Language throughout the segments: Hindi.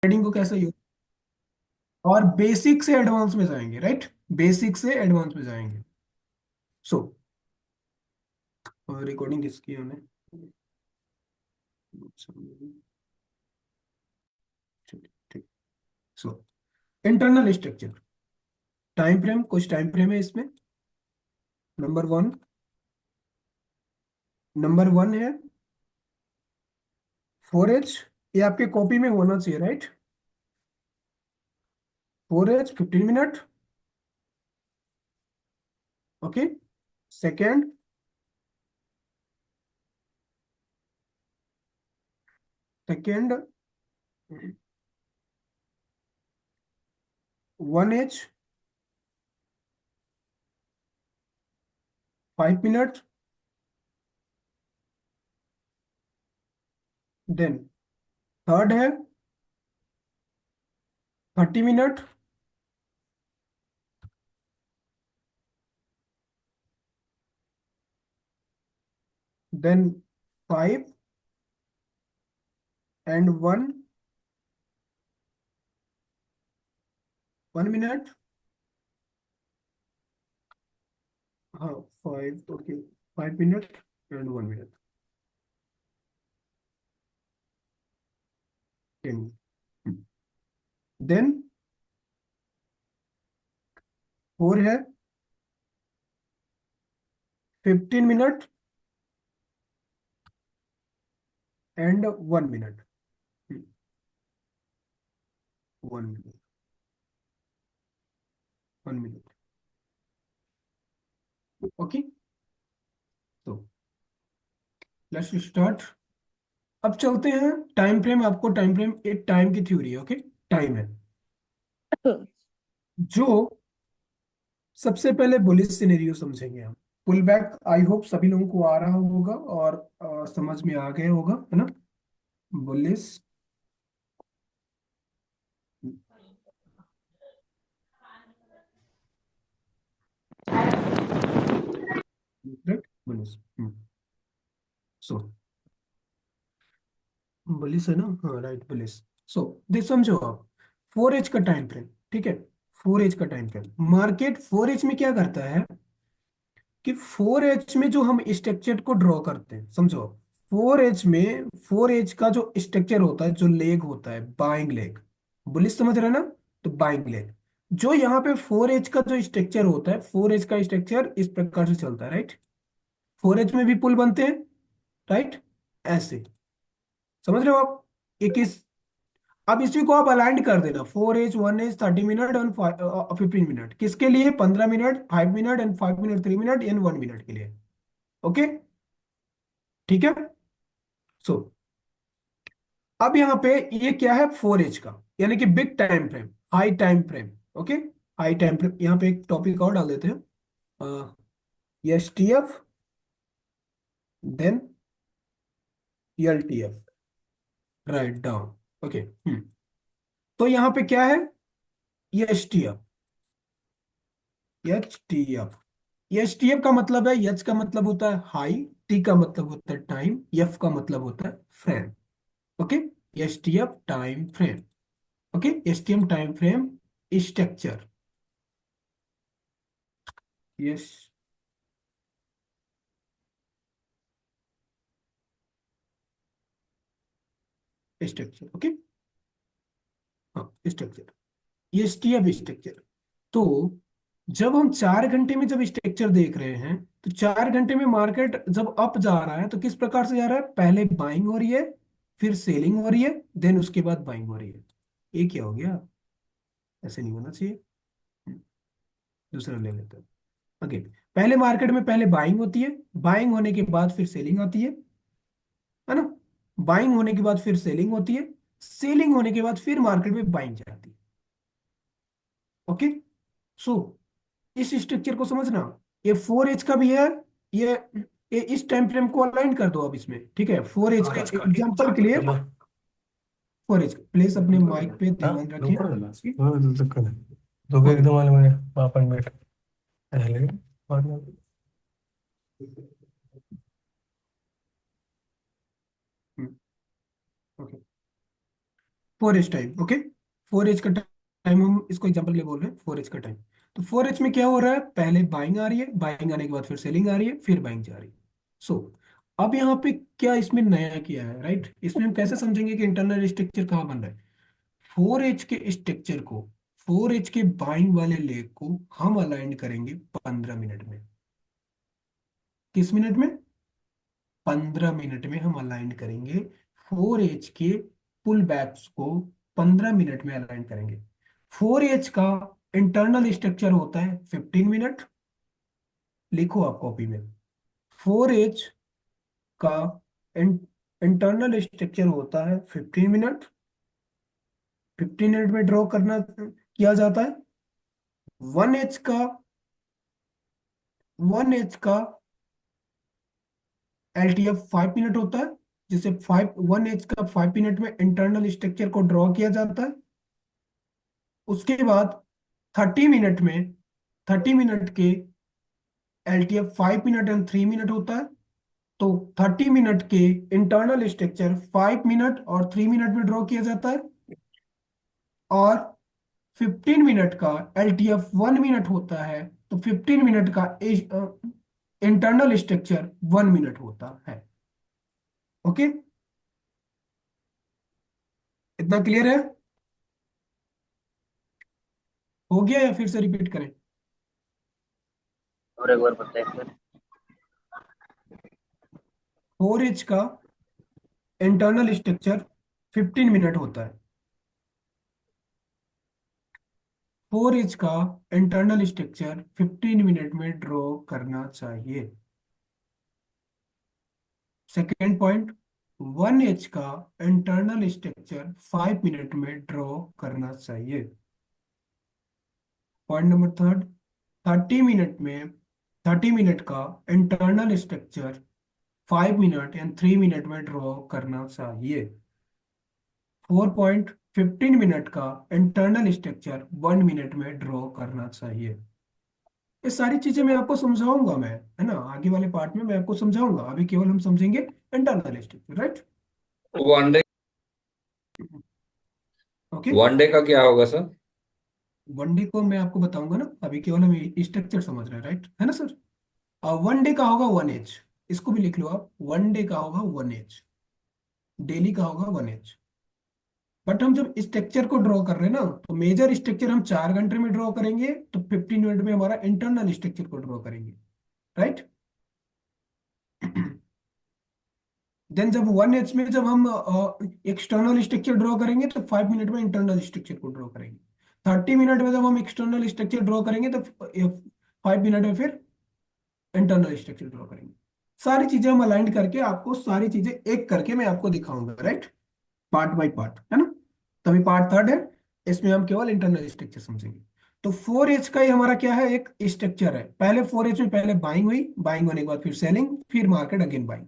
ट्रेडिंग को कैसे यूज, और बेसिक से एडवांस में जाएंगे, राइट। बेसिक से एडवांस में जाएंगे। सो रिकॉर्डिंग किसकी है हमें। ठीक। So internal structure, time frame, कुछ टाइम फ्रेम है इसमें। नंबर वन, नंबर वन है 4H। ये आपके कॉपी में होना चाहिए, right. 4H 15 minute. Okay. Second, second 1H 5 minute. Then third है 30 मिनट। Then 5 and 1 minute. हाँ, 5, okay. 5 minute and 1 minute. 10। Then four है 15 minute and 1 minute. 1 minute, 1 minute. Okay. तो लेट्स स्टार्ट। अब चलते हैं टाइम फ्रेम। आपको टाइम फ्रेम एक टाइम की थ्योरी है, ओके। टाइम है जो सबसे पहले बुलिश सिनेरियो समझेंगे हम। पुल बैक आई होप सभी लोगों को आ रहा होगा और समझ में आ गया होगा, है ना। Bullish, bullish. सो बुलिश है ना, हाँ राइट, बुलिश। सो देख समझो आप, 4H का टाइम फ्रेम, ठीक है। 4H का टाइम फ्रेम, मार्केट 4H में क्या करता है कि 4H में जो हम स्ट्रक्चर को ड्रॉ करते हैं, समझो। 4H में 4H का जो स्ट्रक्चर होता है, जो लेग होता है, बाइंग लेग। बुलिश समझ रहे हैं ना। तो बाइंग लेग, जो यहाँ पे 4H का जो स्ट्रक्चर होता है, 4H का स्ट्रक्चर इस प्रकार से चलता है, राइट। 4H में भी पुल बनते हैं, राइट, ऐसे। समझ रहे हो आप। एक इस, अब इसी को आप अलाइन कर देना, 4H 1H 30 minute and 15 minute, किसके लिए, 15 minute, 5 minute and 5 minute, 3 minute and 1 minute के लिए। ओके, ठीक है। सो अब यहाँ पे ये क्या है, 4H का, यानी कि big time frame, high time frame. Okay, high time frame. यहाँ पे एक टॉपिक और डाल देते हैं, STF, then LTF, write down. Okay. तो यहाँ पे क्या है, STF, HTF। STF का मतलब है, H का मतलब होता है हाई, T का मतलब होता है टाइम, F का मतलब होता है frame. Okay, STF time frame. Okay, STM time frame structure. Yes, structure. Okay, हाँ स्ट्रक्चर, STF स्ट्रक्चर। तो जब हम 4 घंटे में जब स्ट्रक्चर देख रहे हैं, तो 4 घंटे में मार्केट जब अप जा रहा है तो किस प्रकार से जा रहा है, पहले बाइंग हो रही है, फिर सेलिंग हो रही है, देन उसके बाद बाइंग हो रही है। ये क्या हो गया, ऐसे नहीं होना चाहिए। हम्म, दूसरा ले लेते हैं। ओके, पहले मार्केट में पहले बाइंग होती है, बाइंग होने के बाद फिर सेलिंग आती है ना। बाइंग होने के बाद फिर सेलिंग होती है, सेलिंग होने के बाद फिर मार्केट में बाइंग जाती है। ओके। सो इस स्ट्रक्चर को समझना, ये 4H का भी है। ये ये इस टाइम फ्रेम को अलाइन कर दो अब इसमें, ठीक है। 4H का एग्जांपल के लिए, 4H प्लीज अपने माइक पे ध्यान रखें। ठीक? दोघं एकदम आले म्हणजे आपण भेट झाले hmm, okay. Four H time, okay. Four H का टाइम हम इसको एग्जांपल के लिए बोल रहे हैं, फोर एच का टाइम। तो फोर एच में क्या हो रहा है, पहले बाइंग आ रही है, बाइंग आने के बाद फिर सेलिंग आ रही है, फिर बाइंग जा रही है। सो अब यहाँ पे क्या इसमें नया किया है, राइट? इसमें हम कैसे समझेंगे कि इंटरनल स्ट्रक्चर कहाँ बन रहा है? फोर एच के स्ट्रक्चर को, फोर एच के बाइंग वाले लेग को हम अलाइन करेंगे 15 मिनट में। किस मिनट में? 15 मिनट में हम अलाइन करेंगे फोर एच के पुल बैक्स को। 15 मिनट में अलाइन करेंगे। फोर एच का इंटरनल स्ट्रक्चर होता है 15 मिनट। लिखो आप कॉपी में, फोर एच का इंटरनल स्ट्रक्चर होता है 15 मिनट। 15 मिनट में ड्रॉ करना किया जाता है। वन एच का, वन एच का एल टी एफ 5 मिनट होता है, जिसे फाइव, वन एच का 5 मिनट में इंटरनल स्ट्रक्चर को ड्रॉ किया जाता है। उसके बाद 30 मिनट में, 30 मिनट के L T F 5 minute and 3 minute होता है। तो 30 मिनट के इंटरनल स्ट्रक्चर 5 मिनट और 3 मिनट में ड्रॉ किया जाता है। और 15 मिनट का एल टी एफ 1 मिनट होता है। तो 15 मिनट का इंटरनल स्ट्रक्चर 1 मिनट होता है। ओके, इतना क्लियर है? हो गया या फिर से रिपीट करें? और एक बार बताइए सर। फोर एच का इंटरनल स्ट्रक्चर 15 मिनट होता है। फोर एच का इंटरनल स्ट्रक्चर 15 मिनट में ड्रॉ करना चाहिए। सेकेंड पॉइंट, वन एच का इंटरनल स्ट्रक्चर 5 मिनट में ड्रॉ करना चाहिए। पॉइंट नंबर थर्ड, 30 मिनट में, 30 मिनट का internal structure 5 minute and 3 minute में ड्रॉ करना चाहिए। 4 पॉइंट, 15 मिनट का इंटरनल स्ट्रक्चर 1 मिनट में ड्रॉ करना चाहिए। ये सारी चीजें मैं आपको समझाऊंगा, मैं, है ना, आगे वाले पार्ट में मैं आपको समझाऊंगा। अभी केवल हम समझेंगे internal structure, right? One day, okay. One day का क्या होगा सर? वनडे को मैं आपको बताऊंगा ना, अभी केवल हम स्ट्रक्चर समझ रहे हैं, राइट, है ना सर? वनडे का होगा 1 एच, इसको भी लिख लो आप। वनडे का होगा 1 एच, डेली का होगा 1 एच। बट हम जब स्ट्रक्चर को ड्रॉ कर रहे हैं ना, तो मेजर स्ट्रक्चर हम 4 घंटे में ड्रॉ करेंगे, तो 15 मिनट में हमारा इंटरनल स्ट्रक्चर को ड्रॉ करेंगे, राइट? देन जब 1 एच में जब हम एक्सटर्नल स्ट्रक्चर ड्रॉ करेंगे, तो 5 मिनट में इंटरनल स्ट्रक्चर को ड्रॉ करेंगे। 30 मिनट में जब हम एक्सटर्नल स्ट्रक्चर ड्रॉ करेंगे, तो 5 मिनट में फिर इंटरनल स्ट्रक्चर ड्रॉ करेंगे। सारी चीजें हम अलाइन करके आपको, सारी चीजें एक करके मैं आपको दिखाऊंगा, राइट? पार्ट बाय पार्ट, है ना? तभी पार्ट थर्ड है, इसमें हम केवल इंटरनल स्ट्रक्चर समझेंगे। तो फोर एच का ही हमारा क्या है, एक स्ट्रक्चर है। पहले फोर एच में पहले बाइंग हुई, बाइंग होने के बाद फिर सेलिंग, फिर मार्केट अगेन बाइंग।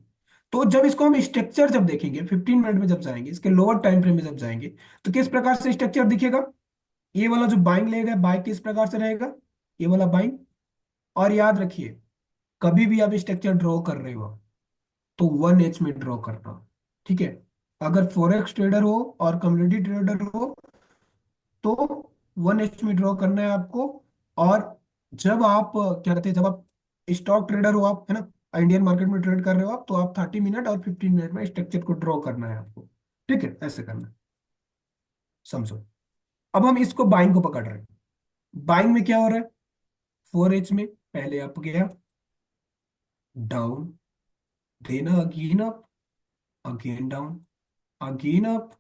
तो जब इसको हम स्ट्रक्चर जब देखेंगे 15 मिनट में, जब जाएंगे इसके लोअर टाइम फ्रेम में जब जाएंगे, तो किस प्रकार से स्ट्रक्चर दिखेगा? ये वाला जो बाइंग लेगा, बाइंग किस प्रकार से रहेगा? ये वाला बाइंग। और याद रखिए, कभी भी आप स्ट्रक्चर ड्रॉ कर रहे हो तो 1 एच में ड्रॉ करना, ठीक है? अगर फॉरेक्स ट्रेडर हो और कम्युनिटी ट्रेडर हो तो 1 एच में ड्रॉ करना है आपको। और जब आप क्या कहते हैं, जब आप स्टॉक ट्रेडर हो आप, है ना, इंडियन मार्केट में ट्रेड कर रहे हो आप, तो आप 30 मिनट और 15 मिनट में स्ट्रक्चर को ड्रॉ करना है आपको, ठीक है? ऐसे करना है, समझो। अब हम इसको बाइंग को पकड़ रहे हैं। बाइंग में क्या हो रहा है? फोर एच में पहले अप गया, down, then again up, again down, again up,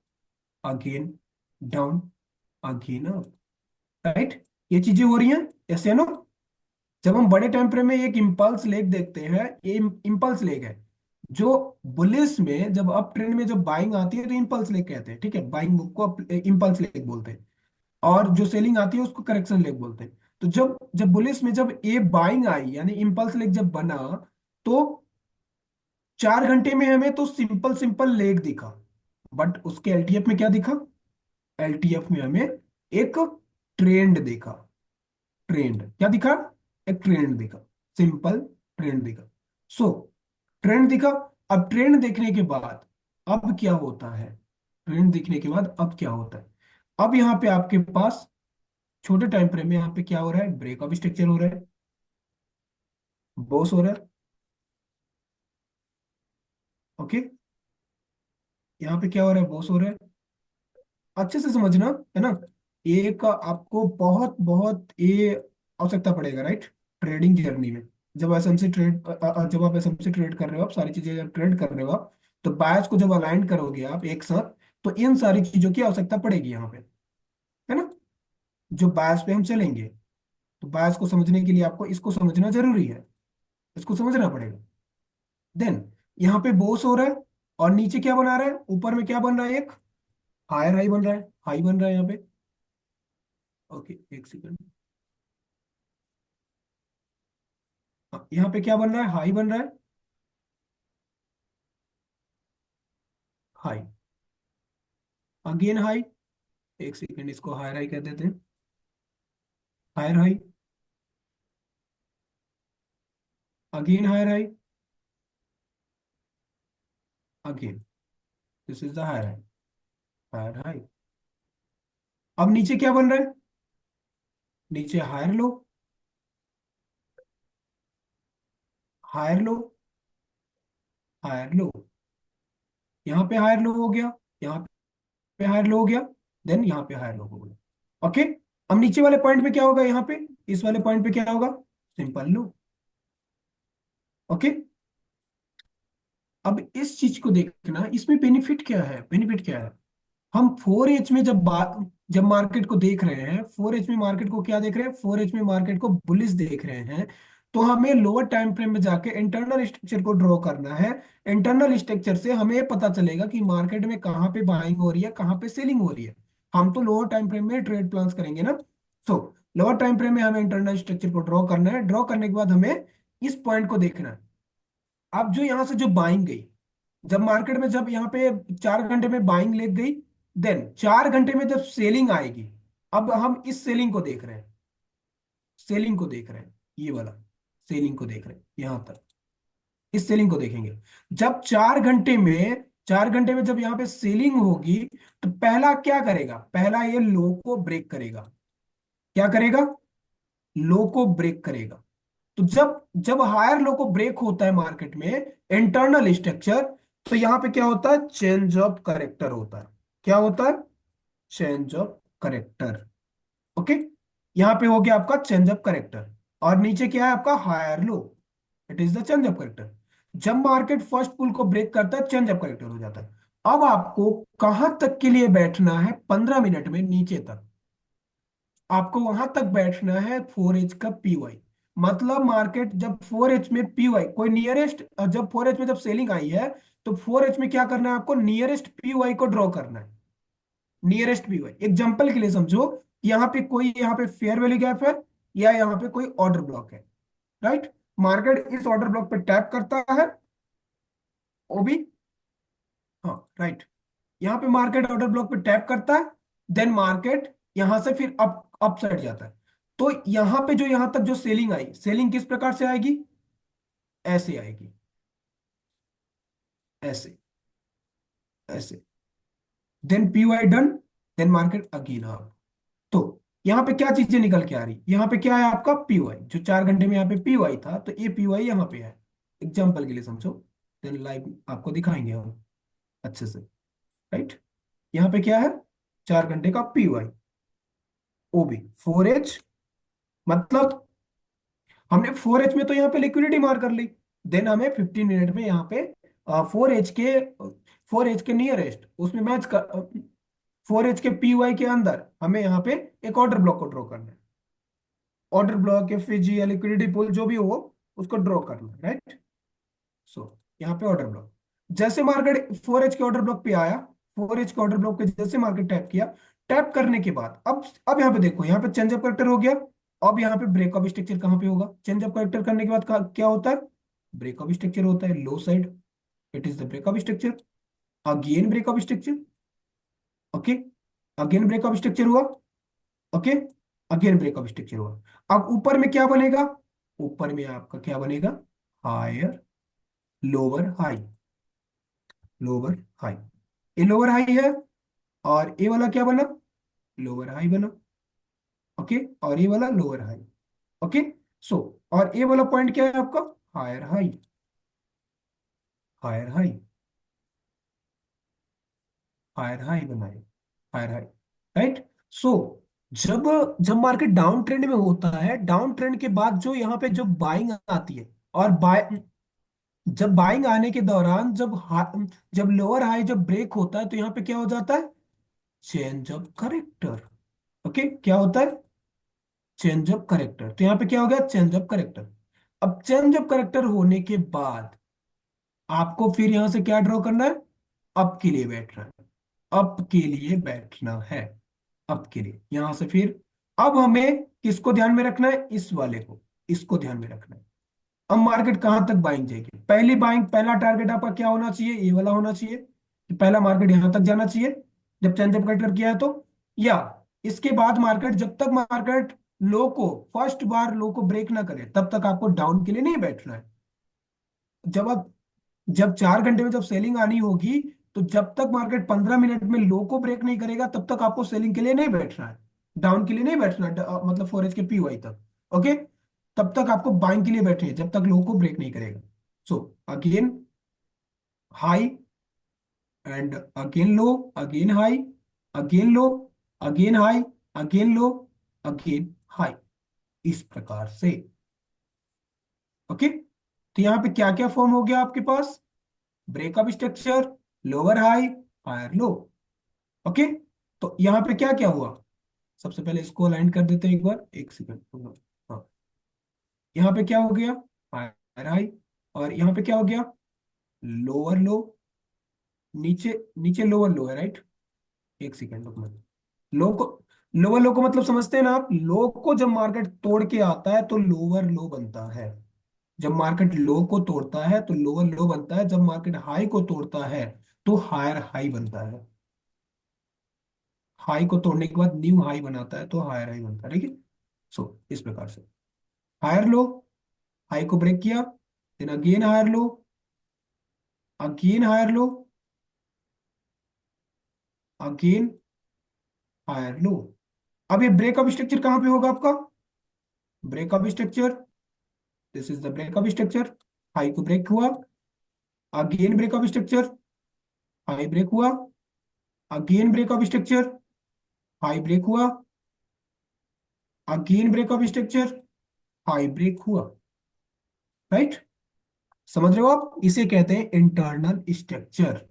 again down, again up, right? ये चीजें हो रही हैं, ऐसे ना। जब हम बड़े टाइम फ्रेम में एक इम्पल्स लेग देखते हैं, ये इम्पल्स लेग है। जो बुलिस में जब अप ट्रेंड में जब बाइंग आती है तो इम्पल्स लेग कहते हैं, ठीक है? बाइंग बुक को इम्पल्स लेग बोलते हैं। और जो सेलिंग आती है उसको करेक्शन लेग बोलते हैं। तो जब जब बुलिस में जब ये बाइंग आई, यानी इम्पल्स लेग जब बना, तो 4 घंटे में हमें तो सिंपल सिंपल लेग दिखा। बट उसके एलटीएफ में क्या दिखा? एलटीएफ में हमें एक ट्रेंड दिखा। ट्रेंड क्या दिखा? एक ट्रेंड दिखा, सिंपल ट्रेंड दिखा। सो ट्रेंड दिखा। अब ट्रेंड देखने के बाद अब क्या होता है? ट्रेंड दिखने के बाद अब क्या होता है? अब यहाँ पे आपके पास छोटे टाइम फ्रेम में यहाँ पे क्या हो रहा है? ब्रेकअप स्ट्रक्चर हो रहा है, बॉस हो रहा है। ओके, यहाँ पे क्या हो रहा है? बॉस हो रहा है। अच्छे से समझना, है ना? एक आपको बहुत बहुत ये आवश्यकता पड़ेगा, राइट? ट्रेडिंग जर्नी में जब एसएमसी ट्रेड जब आप एसएमसी ट्रेड कर रहे हो, आप सारी चीजें जब ट्रेड कर रहे हो आप, तो बायस को जब अलाइन करोगे आप एक साथ, तो इन सारी चीजों की आवश्यकता पड़ेगी यहाँ पे, है ना? जो बायस पे हम चलेंगे, तो बायस को समझने के लिए आपको इसको समझना जरूरी है, इसको समझना पड़ेगा। देन यहाँ पे बॉस हो रहा है, और नीचे क्या बना रहा है? ऊपर में क्या बन रहा है? एक हायर हाई बन रहा है, हाई बन रहा है यहाँ पे। ओके, एक सेकंड। यहाँ पे क्या बन रहा है? हाई बन रहा है, हाई, अगेन हाई। एक सेकंड, इसको हायर हाई कर देते हैं। Higher high, again higher high, again, this is the higher high, higher high. अब नीचे क्या बन रहा है? नीचे higher low, higher low, higher low. यहाँ पे हायर लो हो गया, यहाँ पे हायर लो हो गया, देन यहाँ पे हायर लो हो गया। ओके, अब नीचे वाले पॉइंट पे क्या होगा? यहाँ पे इस वाले पॉइंट पे क्या होगा? सिंपल लो। ओके, अब इस चीज को देखना, इसमें बेनिफिट क्या है? बेनिफिट क्या है? हम 4H में जब मार्केट को देख रहे हैं, 4H में मार्केट को क्या देख रहे हैं? 4H में मार्केट को बुलिश देख रहे हैं। तो हमें लोअर टाइम फ्रेम में जाके इंटरनल स्ट्रक्चर को ड्रॉ करना है। इंटरनल स्ट्रक्चर से हमें पता चलेगा कि मार्केट में कहाँ पे बाइंग हो रही है, कहाँ पे सेलिंग हो रही है। हम तो लोअर टाइम फ्रेम में ट्रेड प्लान्स करेंगे ना। सो लोअर टाइम फ्रेम में हमें इंटरनल स्ट्रक्चर को ड्रॉ करना है। ड्रॉ करने के बाद हमें इस पॉइंट को देखना है। अब जो यहाँ से जो बाइंग गई, जब मार्केट में जब यहाँ पे 4 घंटे में बाइंग लेग गई, देन 4 घंटे में जब सेलिंग आएगी, अब हम इस सेलिंग को देख रहे हैं, सेलिंग को देख रहे हैं, ये वाला सेलिंग को देख रहे हैं यहां तक। इस सेलिंग को देखेंगे। जब 4 घंटे में जब यहाँ पे सेलिंग होगी, तो पहला क्या करेगा? पहला ये लो को ब्रेक करेगा। क्या करेगा? लो को ब्रेक करेगा। तो जब जब हायर लो को ब्रेक होता है मार्केट में, इंटरनल स्ट्रक्चर, तो यहां पे क्या होता है? चेंज ऑफ करेक्टर होता है। क्या होता है? Change of character. ओके, यहां पे हो गया आपका चेंज ऑफ करेक्टर। और नीचे क्या है आपका? Higher low. It is the change of character. जब मार्केट फर्स्ट पुल को ब्रेक करता है, चेंज ऑफ करेक्टर हो जाता है। अब आपको कहां तक के लिए बैठना है? 15 मिनट में नीचे तक आपको वहां तक बैठना है। 4H का पीवाई, मतलब मार्केट जब 4H में पीवाई कोई नियरेस्ट, जब 4H में जब सेलिंग आई है, तो 4H में क्या करना है आपको? नियरेस्ट पीवाई को ड्रॉ करना है। नियरेस्ट पीवाई, एग्जांपल के लिए समझो, यहाँ पे कोई, यहाँ पे फेयर वैल्यू गैप है, या यहाँ पे कोई ऑर्डर ब्लॉक है, राइट? मार्केट इस ऑर्डर ब्लॉक पे टैप करता है, वो भी, हाँ राइट, यहाँ पे मार्केट ऑर्डर ब्लॉक पे टैप करता है, देन मार्केट यहां से फिर अप साइड जाता है। तो यहाँ पे जो यहाँ तक जो सेलिंग आई, सेलिंग किस प्रकार से आएगी? ऐसे आएगी, ऐसे, ऐसे। देन पीवाई done, then market again up. तो यहाँ पे क्या चीजें निकल के आ रही? यहाँ पे क्या है आपका? पीवाई। जो 4 घंटे में यहाँ पे पीवाई था, तो ये पीवाई यहाँ पे है। एग्जाम्पल के लिए समझो, देन लाइव आपको दिखाएंगे हम अच्छे से, राइट? यहाँ पे क्या है? 4 घंटे का पीवाई, ओ भी 4H, मतलब हमने 4H में तो यहाँ पे लिक्विडिटी मार कर ली। देन हमें 15 मिनट में यहाँ पे 4H के नियरेस्ट उसमें मैच कर, 4H के पीवाई के अंदर हमें यहाँ पे एक ऑर्डर ब्लॉक को ड्रॉ करना है। ऑर्डर ब्लॉक या फिजी या लिक्विडिटी पुल जो भी हो, उसको ड्रॉ करना है, राइट? सो यहाँ पे ऑर्डर ब्लॉक, जैसे मार्केट 4H के ऑर्डर ब्लॉक पे आया, 4H के ऑर्डर ब्लॉक पे जैसे मार्केट टैप किया, टैप करने के बाद अब यहाँ पे देखो, यहाँ पे चेंज ऑफ करेक्टर हो गया। अब यहाँ पे ब्रेकअप स्ट्रक्चर कहाँ पे होगा? चेंज ऑफ करेक्टर करने के बाद क्या होता है? ब्रेकअप स्ट्रक्चर होता है, low side. It is the breakup structure, again breakup structure. Okay, again breakup structure हुआ। ओके, अगेन ब्रेकअप स्ट्रक्चर हुआ। अब ऊपर में क्या बनेगा? ऊपर में आपका क्या बनेगा? Higher, lower high, lower high. ये लोअर हाई है, और ये वाला क्या बना, लोअर हाई बना। ओके, और ये वाला लोअर हाई। ओके, सो और ये वाला पॉइंट क्या है आपका, higher high, higher high, higher high बनाए, हायर हाई, राइट। सो जब जब मार्केट डाउन ट्रेंड में होता है, डाउन ट्रेंड के बाद जो यहाँ पे जब बाइंग आती है, और बाय जब बाइंग आने के दौरान जब लोअर हाई जब ब्रेक होता है, तो यहाँ पे क्या हो जाता है, चेंज ऑफ करेक्टर। ओके, क्या होता है, चेंज ऑफ करेक्टर। तो यहाँ पे क्या हो गया, चेंज ऑफ करेक्टर। अब चेंज ऑफ करेक्टर होने के बाद आपको फिर यहां से क्या ड्रॉ करना है, अप के लिए बैठना है, अप के लिए बैठना है, अप के लिए यहां से फिर। अब हमें किसको ध्यान में रखना है, इस वाले को, इसको ध्यान में रखना है। अब मार्केट कहां तक बाइंग जाएगी, पहली बाइंग, पहला टारगेट आपका क्या होना चाहिए, ये वाला होना चाहिए कि पहला मार्केट यहां तक जाना चाहिए जब चेंज ऑफ करेक्टर किया है तो, या इसके बाद मार्केट, जब तक मार्केट लो को, फर्स्ट बार लो को ब्रेक ना करे, तब तक आपको डाउन के लिए नहीं बैठना है। जब आप जब 4 घंटे में जब सेलिंग आनी होगी, तो जब तक मार्केट 15 मिनट में लो को ब्रेक नहीं करेगा, तब तक आपको सेलिंग के लिए नहीं बैठना है, डाउन के लिए नहीं बैठना है, मतलब फोरेज के पीवाई तक। ओके, तब तक आपको बाइंग के लिए बैठे हैं, जब तक लो को ब्रेक नहीं करेगा। So again high, and again low, again high, again low, again high, again low, again high, इस प्रकार से। ओके, तो यहाँ पे क्या क्या फॉर्म हो गया आपके पास, breakup structure, lower high, higher low. Okay, तो यहाँ पे क्या क्या हुआ, सबसे पहले इसको अलाइन कर देते हैं एक बार, एक सेकंड। हाँ, यहाँ पे क्या हो गया, हायर हाई, और यहाँ पे क्या हो गया, लोअर लो, नीचे नीचे लोअर लो है, राइट। एक सेकंड रुकना, लो को, लोअर लो को मतलब समझते हैं ना आप, लो को जब मार्केट तोड़ के आता है तो लोअर लो बनता है, जब मार्केट लो को तोड़ता है तो लोअर लो बनता है, जब मार्केट हाई को तोड़ता है तो हायर हाई बनता है, हाई को तोड़ने के बाद न्यू हाई बनाता है तो हायर हाई बनता है, ठीक है। सो इस प्रकार से हायर लो, हाई को ब्रेक किया, then again higher low, again higher low, again higher low. अब ये ब्रेकअप स्ट्रक्चर कहां पे होगा आपका, breakup structure, this is the breakup structure. High को ब्रेक हुआ, again breakup structure, high break हुआ, again breakup structure, high break हुआ, again breakup structure, high break हुआ, राइट। समझ रहे हो आप, इसे कहते हैं इंटरनल स्ट्रक्चर।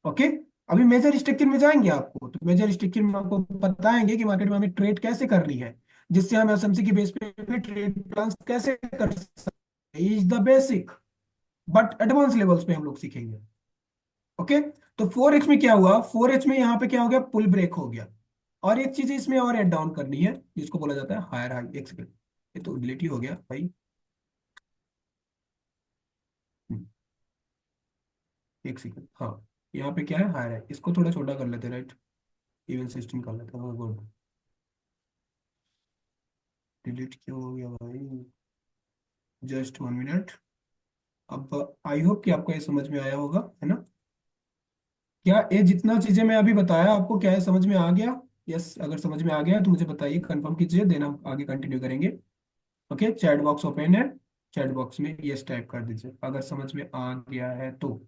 ओके, अभी मेजर स्ट्रक्चर में जाएंगे आपको, तो मेजर स्ट्रक्चर में आपको बताएंगे कि मार्केट में हमें ट्रेड कैसे करनी है, जिससे हम एसएमसी की बेस पे भी ट्रेड प्लान कैसे कर सकते हैं, is the basic, but advance levels पे हम लोग सीखेंगे। ओके, तो 4H में क्या हुआ, 4H में यहाँ पे क्या हो गया, पुल ब्रेक हो गया। और एक चीज इसमें और ऐड डाउन करनी है, जिसको बोला जाता है हायर हाई। एक सेकंड, ये तो डिलीट ही हो गया भाई। हम्म, एक सेकंड, हाँ, यहाँ पे क्या है, हायर है, इसको थोड़ा छोटा कर लेते हैं, राइट, इवन 16 कर लेते हैं, हाँ गुड। डिलीट क्यों हो गया भाई, जस्ट 1 मिनट। अब आई होप कि आपको ये समझ में आया होगा, है ना। क्या ये जितना चीजें मैं अभी बताया आपको, क्या ये समझ में आ गया, यस, अगर समझ में आ गया तो मुझे बताइए, कंफर्म कीजिए, देन हम आगे कंटिन्यू करेंगे। ओके, चैट बॉक्स ओपन है, चैट बॉक्स में यस टाइप कर दीजिए अगर समझ में आ गया है तो,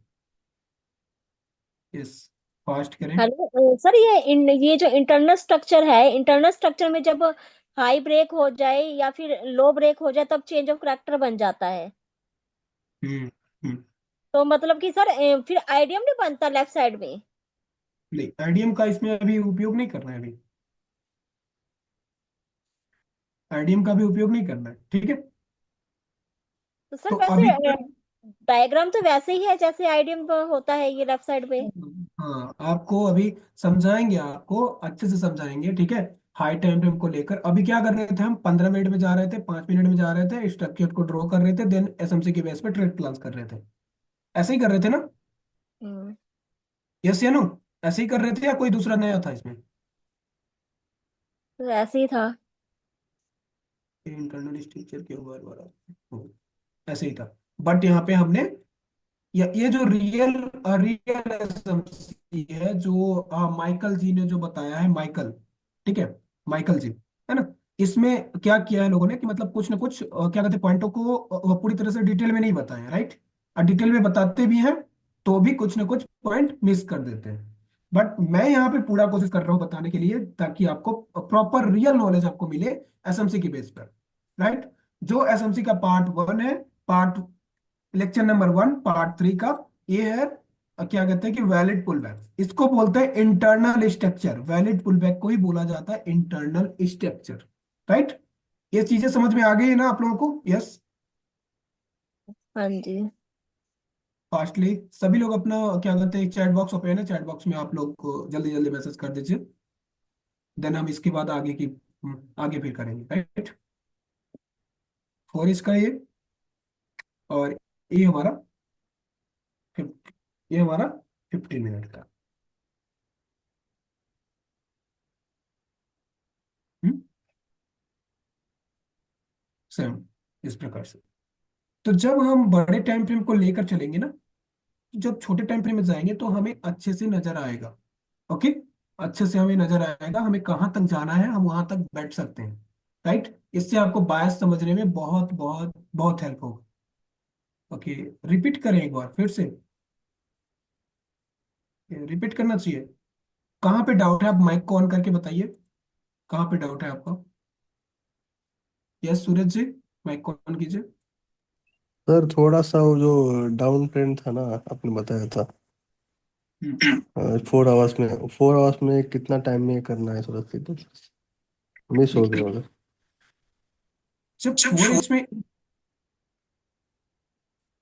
यस, फास्ट करें। हेलो सर, ये जो इंटरनल स्ट्रक्चर है, इंटरनल स्ट्रक्चर में जब हाई ब्रेक हो जाए या फिर लो ब्रेक हो जाए तब चेंज ऑफ करैक्टर बन जाता है। हम्म हम्म। तो मतलब कि सर फिर आइडियम नहीं बनता लेफ्ट साइड में। नहीं, आईडीएम का इसमें अभी उपयोग नहीं करना है, अभी आईडीएम का भी उपयोग नहीं करना है, ठीक है। तो सर तो वैसे अभी क्या, डायग्राम तो वैसे ही है जैसे आइडियम होता है ये लेफ्ट साइड में। हाँ, आपको अभी समझाएंगे, आपको अच्छे से समझाएंगे, ठीक है। हाई टाइम फ्रेम को लेकर अभी क्या कर रहे थे, हम 15 मिनट में जा रहे थे, 5 मिनट में जा रहे थे, स्ट्रक्चर को ड्रॉ कर रहे थे, देन एसएमसी के बेस पे ट्रेड प्लान कर रहे थे, ऐसे ही कर रहे थे ना, हम्म। यस या नो, ऐसे ही कर रहे थे या कोई दूसरा नया था इसमें। तो ऐसे ही था। इंटरनल स्ट्रक्चर के बार बार ऐसे ही था, बट यहाँ पे हमने ये जो रियल रियल एसएमसी है, जो माइकल जी ने जो बताया है, माइकल, ठीक है, माइकल जी, है ना। इसमें क्या किया है लोगों ने कि मतलब कुछ ना कुछ क्या कहते हैं पॉइंटों को पूरी तरह से डिटेल में नहीं बताया, राइट। और डिटेल में बताते भी हैं तो भी कुछ ना कुछ पॉइंट मिस कर देते हैं। बट मैं यहाँ पे पूरा कोशिश कर रहा हूँ बताने के लिए, ताकि आपको प्रॉपर रियल नॉलेज आपको मिले एसएमसी की बेस पर, राइट। जो एसएमसी का पार्ट वन है, part lecture number one part three का, ये है क्या कहते हैं कि वैलिड पुलबैक, इसको बोलते हैं इंटरनल स्ट्रक्चर। वैलिड पुलबैक को ही बोला जाता है इंटरनल स्ट्रक्चर, राइट। ये चीजें समझ में आ गई है ना आप लोगों को? यस। हाँ जी। फास्टली सभी लोग अपना क्या कहते हैं, चैट बॉक्स ओपन है, चैट बॉक्स में आप लोग को जल्दी जल्दी मैसेज कर दीजिए। देन हम इसके बाद आगे की आगे फिर करेंगे, राइट। फोर इसका ये, और ये हमारा ये हमारा 15 मिनट का। सेम इस प्रकार से। तो जब हम बड़े टाइम फ्रेम को लेकर चलेंगे ना, जब छोटे टाइम फ्रेम में जाएंगे तो हमें अच्छे से नजर आएगा। ओके, अच्छे से हमें नजर आएगा, हमें कहाँ तक जाना है हम वहां तक बैठ सकते हैं, राइट। इससे आपको बायस समझने में बहुत बहुत बहुत हेल्प होगा। ओके, रिपीट करें एक बार फिर से, रिपीट करना चाहिए। कहाँ पे डाउट है आप माइक को ऑन करके बताइए, कहाँ पे डाउट है आपका? यस सूरज जी, माइक को ऑन कीजिए। सर थोड़ा सा वो जो डाउन ट्रेंड था ना, आपने बताया था हम्म। 4 आवर्स में कितना टाइम में करना है, थोड़ा सा तो मिस हो गया देखिए, होगा। जब 4H में,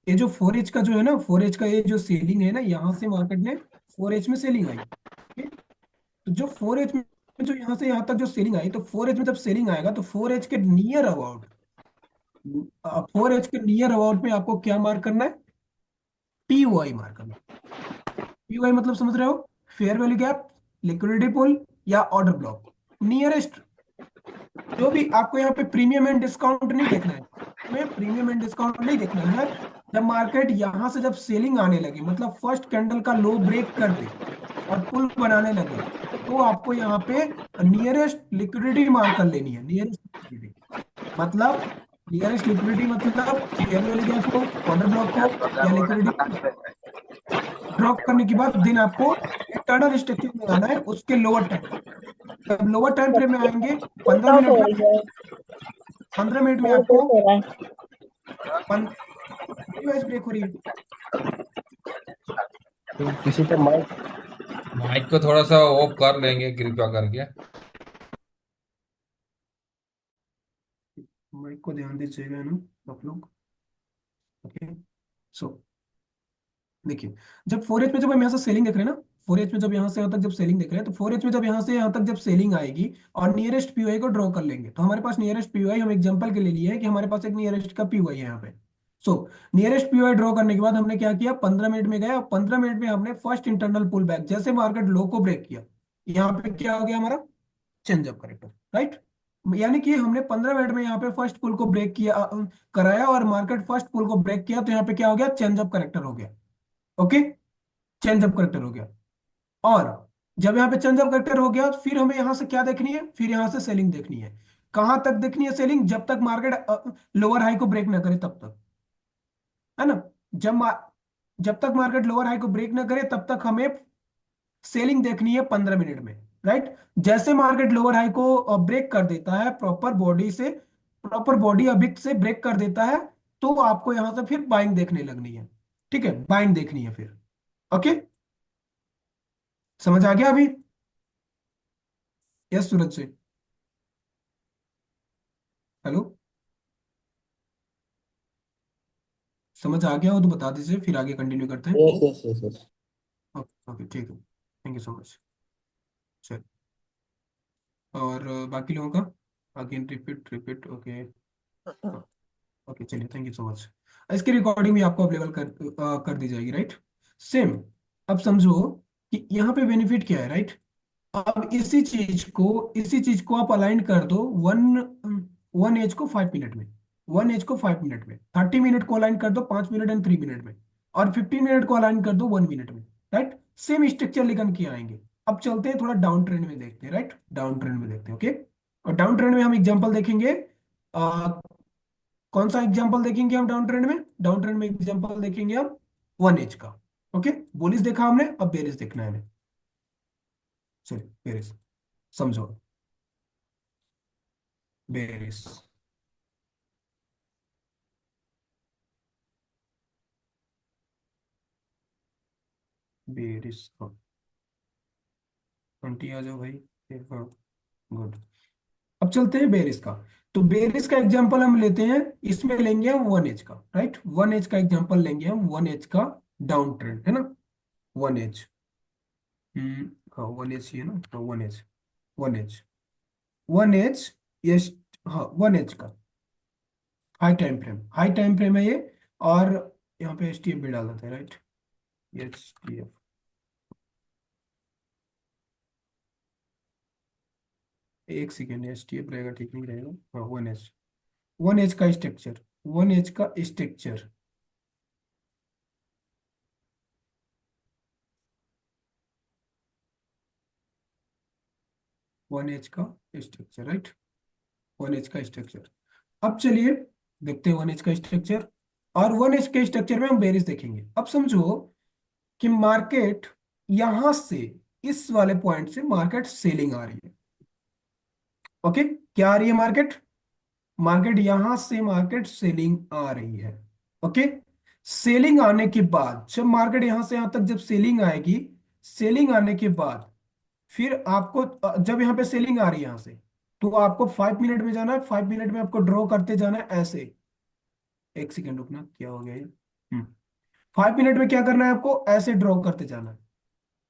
ये जो 4H का जो है ना, 4H का ये जो सेलिंग है ना, यहाँ से मार्केट ने 4H में सेलिंग आई, ठीक? तो जो 4H में जो यहाँ से यहाँ तक जो सेलिंग आई, तो 4H में जब सेलिंग आएगा तो 4H के नियर अबाउट, 4H के नियर अबाउट में आपको क्या मार्क करना है? POI मार्क करना है। POI मतलब समझ रहे हो? फेयर वैल्यू गैप, लिक्विडिटी पुल, या ऑर्डर ब्लॉक, नियरेस्ट। जो भी आपको यहाँ पे प्रीमियम एंड डिस्काउंट नहीं देखना है, हमें प्रीमियम एंड डिस्काउंट नहीं देखना है। जब मार्केट यहाँ से जब सेलिंग आने लगे, मतलब फर्स्ट कैंडल का लो ब्रेक कर दे और पुल बनाने लगे, तो आपको यहाँ पे नियरेस्ट लिक्विडिटी मार्क कर लेनी है। नियरेस्ट लिक्विडिटी मतलब, नियरेस्ट लिक्विडिटी मतलब फेयर वैल्यू गैप हो, ऑर्डर ब्लॉक हो, या लिक्विडिटी ड्रॉप करने के बाद दिन आपको इंटरनल स्ट्रक्चर में आना है, उसके लोअर टाइम। जब लोअर टाइम फ्रेम में आएंगे, पंद्रह आउट हो मिनट में रही है, 15 मिनट में बहुत आपको देर हो रहा है। मेरी वॉइस ब्रेक हो रही है। तो किसी का माइक माइक को थोड़ा सा ऑफ कर लेंगे कृपया करके। माइक को ध्यान दीजिएगा ना आप लोग। ओके, सो देखिए, जब 4H में जब हम यहाँ से सेलिंग देख रहे हैं ना, 4H में जब यहाँ से यहाँ तक जब सेलिंग देख रहे हैं, तो 4H में जब यहाँ से यहाँ तक जब सेलिंग आएगी और नियरेस्ट पीओआई को ड्रॉ कर लेंगे, तो हमारे पास नियरेस्ट पीओआई, हम एग्जांपल के लिए लिए है कि हमारे पास एक नियरेस्ट का पीओआई है यहाँ पे। सो नियरेस्ट पीओआई ड्रॉ करने के बाद हमने क्या किया, 15 मिनट में गया और 15 मिनट में हमने फर्स्ट इंटरनल पुल बैक, जैसे मार्केट लो को ब्रेक किया, यहाँ पे क्या हो गया हमारा? Change up character, right. यानी कि हमने 15 मिनट में यहाँ पे फर्स्ट पुल को ब्रेक किया, कराया, और मार्केट फर्स्ट पुल को ब्रेक किया, तो यहाँ पे क्या हो गया? चेंज अप करेक्टर हो गया। ओके, चेंज अप करेक्टर हो गया। और जब यहाँ पे चेंज अप करेक्टर हो गया, फिर हमें यहाँ से क्या देखनी है? फिर यहाँ से सेलिंग देखनी है। कहां तक देखनी है सेलिंग? जब तक मार्केट लोअर हाई को ब्रेक ना करे तब तक, है ना। जब मा, जब तक मार्केट लोअर हाई को ब्रेक ना करे तब तक हमें सेलिंग देखनी है 15 मिनट में, राइट। जैसे मार्केट लोअर हाई को ब्रेक कर देता है, प्रॉपर बॉडी से, प्रॉपर बॉडी अबिट से ब्रेक कर देता है, तो आपको यहां से फिर बाइंग देखने लगनी है, ठीक है, बाइंग देखनी है फिर। ओके, समझ आ गया अभी? यस सूरज से, हेलो, समझ आ गया हो तो बता दीजिए, फिर आगे कंटिन्यू करते हैं। Yes yes yes yes. Okay okay, ठीक है, थैंक यू सो मच। चल, और बाकी लोगों का again repeat repeat, okay. Okay, चलिए, थैंक यू सो मच। इसकी रिकॉर्डिंग भी आपको अवेलेबल कर दी जाएगी, राइट। सेम। अब समझो कि यहाँ पे बेनिफिट क्या है, राइट। अब इसी चीज को आप अलाइन कर दो वन 1H को 5 मिनट में, 1H को 5 मिनट में, 30 मिनट को अलाइन कर दो 5 मिनट एंड 3 मिनट में। और 15 मिनट को अलाइन कर दो 1 मिनट में, राइट। सेम स्ट्रक्चर लेकर के आएंगे। अब चलते हैं थोड़ा डाउन ट्रेंड में देखते हैं, राइट, डाउन ट्रेंड में देखते हैं, ओके। और डाउन ट्रेंड में हम एग्जांपल देखेंगे, कौन सा एग्जांपल देखेंगे हम डाउन ट्रेंड में? डाउन ट्रेंड में एग्जांपल देखेंगे हम 1 एज का, ओके। बुलिश देखा हमने, अब बेरिश देखना है हमें। चलिए बेरिश समझो, बेरिश। बेरिश, हाँ, 20 आ जाओ भाई, हाँ, गुड। अब चलते हैं बेरिस का। तो बेरिस का एग्जांपल हम लेते हैं, इसमें लेंगे हम 1 एज का, राइट। 1 एज का एग्जांपल लेंगे हम, 1 एज का डाउन ट्रेंड है ना, 1 एज। हाँ 1 एज ही है ना, हाँ 1 एज, 1 एज, 1 एज, यस, हाँ 1 एज का high time frame, high time frame है ये। और यहाँ पे एच टी एफ भी डाल देते हैं, राइट, एच टी एफ। एक सेकेंड, एच टी एफ रहेगा, ठीक नहीं रहेगा, हाँ 1 एज, 1 एज का स्ट्रक्चर, 1 एज का स्ट्रक्चर, 1 एज का स्ट्रक्चर, राइट, 1 एच का स्ट्रक्चर। अब चलिए देखते हैं 1 एच का स्ट्रक्चर। और 1 एच के स्ट्रक्चर में हम बेरिस देखेंगे। अब समझो कि मार्केट यहां से, इस वाले पॉइंट से मार्केट सेलिंग आ रही है, ओके। क्या आ रही है मार्केट? मार्केट यहां से मार्केट सेलिंग आ रही है, ओके। सेलिंग आने के बाद, जब मार्केट यहां से यहां तक जब सेलिंग आएगी, सेलिंग आने के बाद फिर आपको जब यहाँ पे सेलिंग आ रही है यहां से, तो आपको 5 मिनट में जाना है, 5 मिनट में आपको ड्रॉ करते जाना है ऐसे। एक सेकेंड रुकना, क्या हो गया ये? 5 मिनट में क्या करना है आपको? ऐसे ड्रॉ करते जाना है,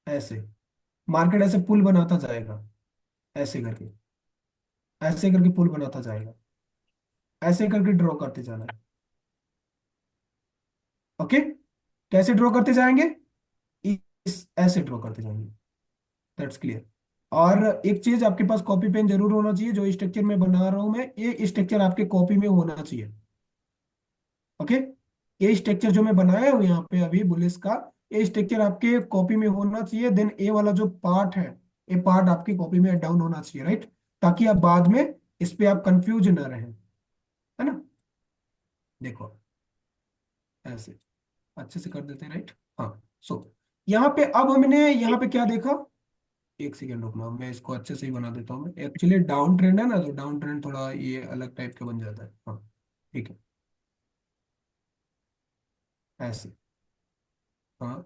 ऐसे। मार्केट ऐसे पुल बनाता जाएगा, ऐसे करके, ऐसे करके पुल बनाता जाएगा, ऐसे करके ड्रॉ करते जाना है, ओके। कैसे ड्रॉ करते जाएंगे? इस ऐसे ड्रॉ करते जाएंगे, दैट्स क्लियर। और एक चीज, आपके पास कॉपी पेन जरूर होना चाहिए। जो स्ट्रक्चर मैं बना रहा हूं मैं, ये स्ट्रक्चर आपके कॉपी में होना चाहिए, ओके। ये स्ट्रक्चर जो मैं बनाया हूँ यहाँ पे अभी बुलिस का, ये स्ट्रक्चर आपके कॉपी में होना चाहिए। देन ए वाला जो पार्ट है, ये पार्ट आपकी कॉपी में डाउन होना चाहिए, राइट, ताकि आप बाद में इस पे आप कंफ्यूज ना रहें, है ना। देखो ऐसे अच्छे से कर देते हैं, राइट, हाँ। सो यहाँ पे अब हमने यहाँ पे क्या देखा? एक सेकेंड रुकना, मैं इसको अच्छे से ही बना देता हूँ। मैं एक्चुअली डाउन ट्रेंड है ना, तो डाउन ट्रेंड थोड़ा ये अलग टाइप का बन जाता है, हाँ, ठीक है, ऐसे, हाँ,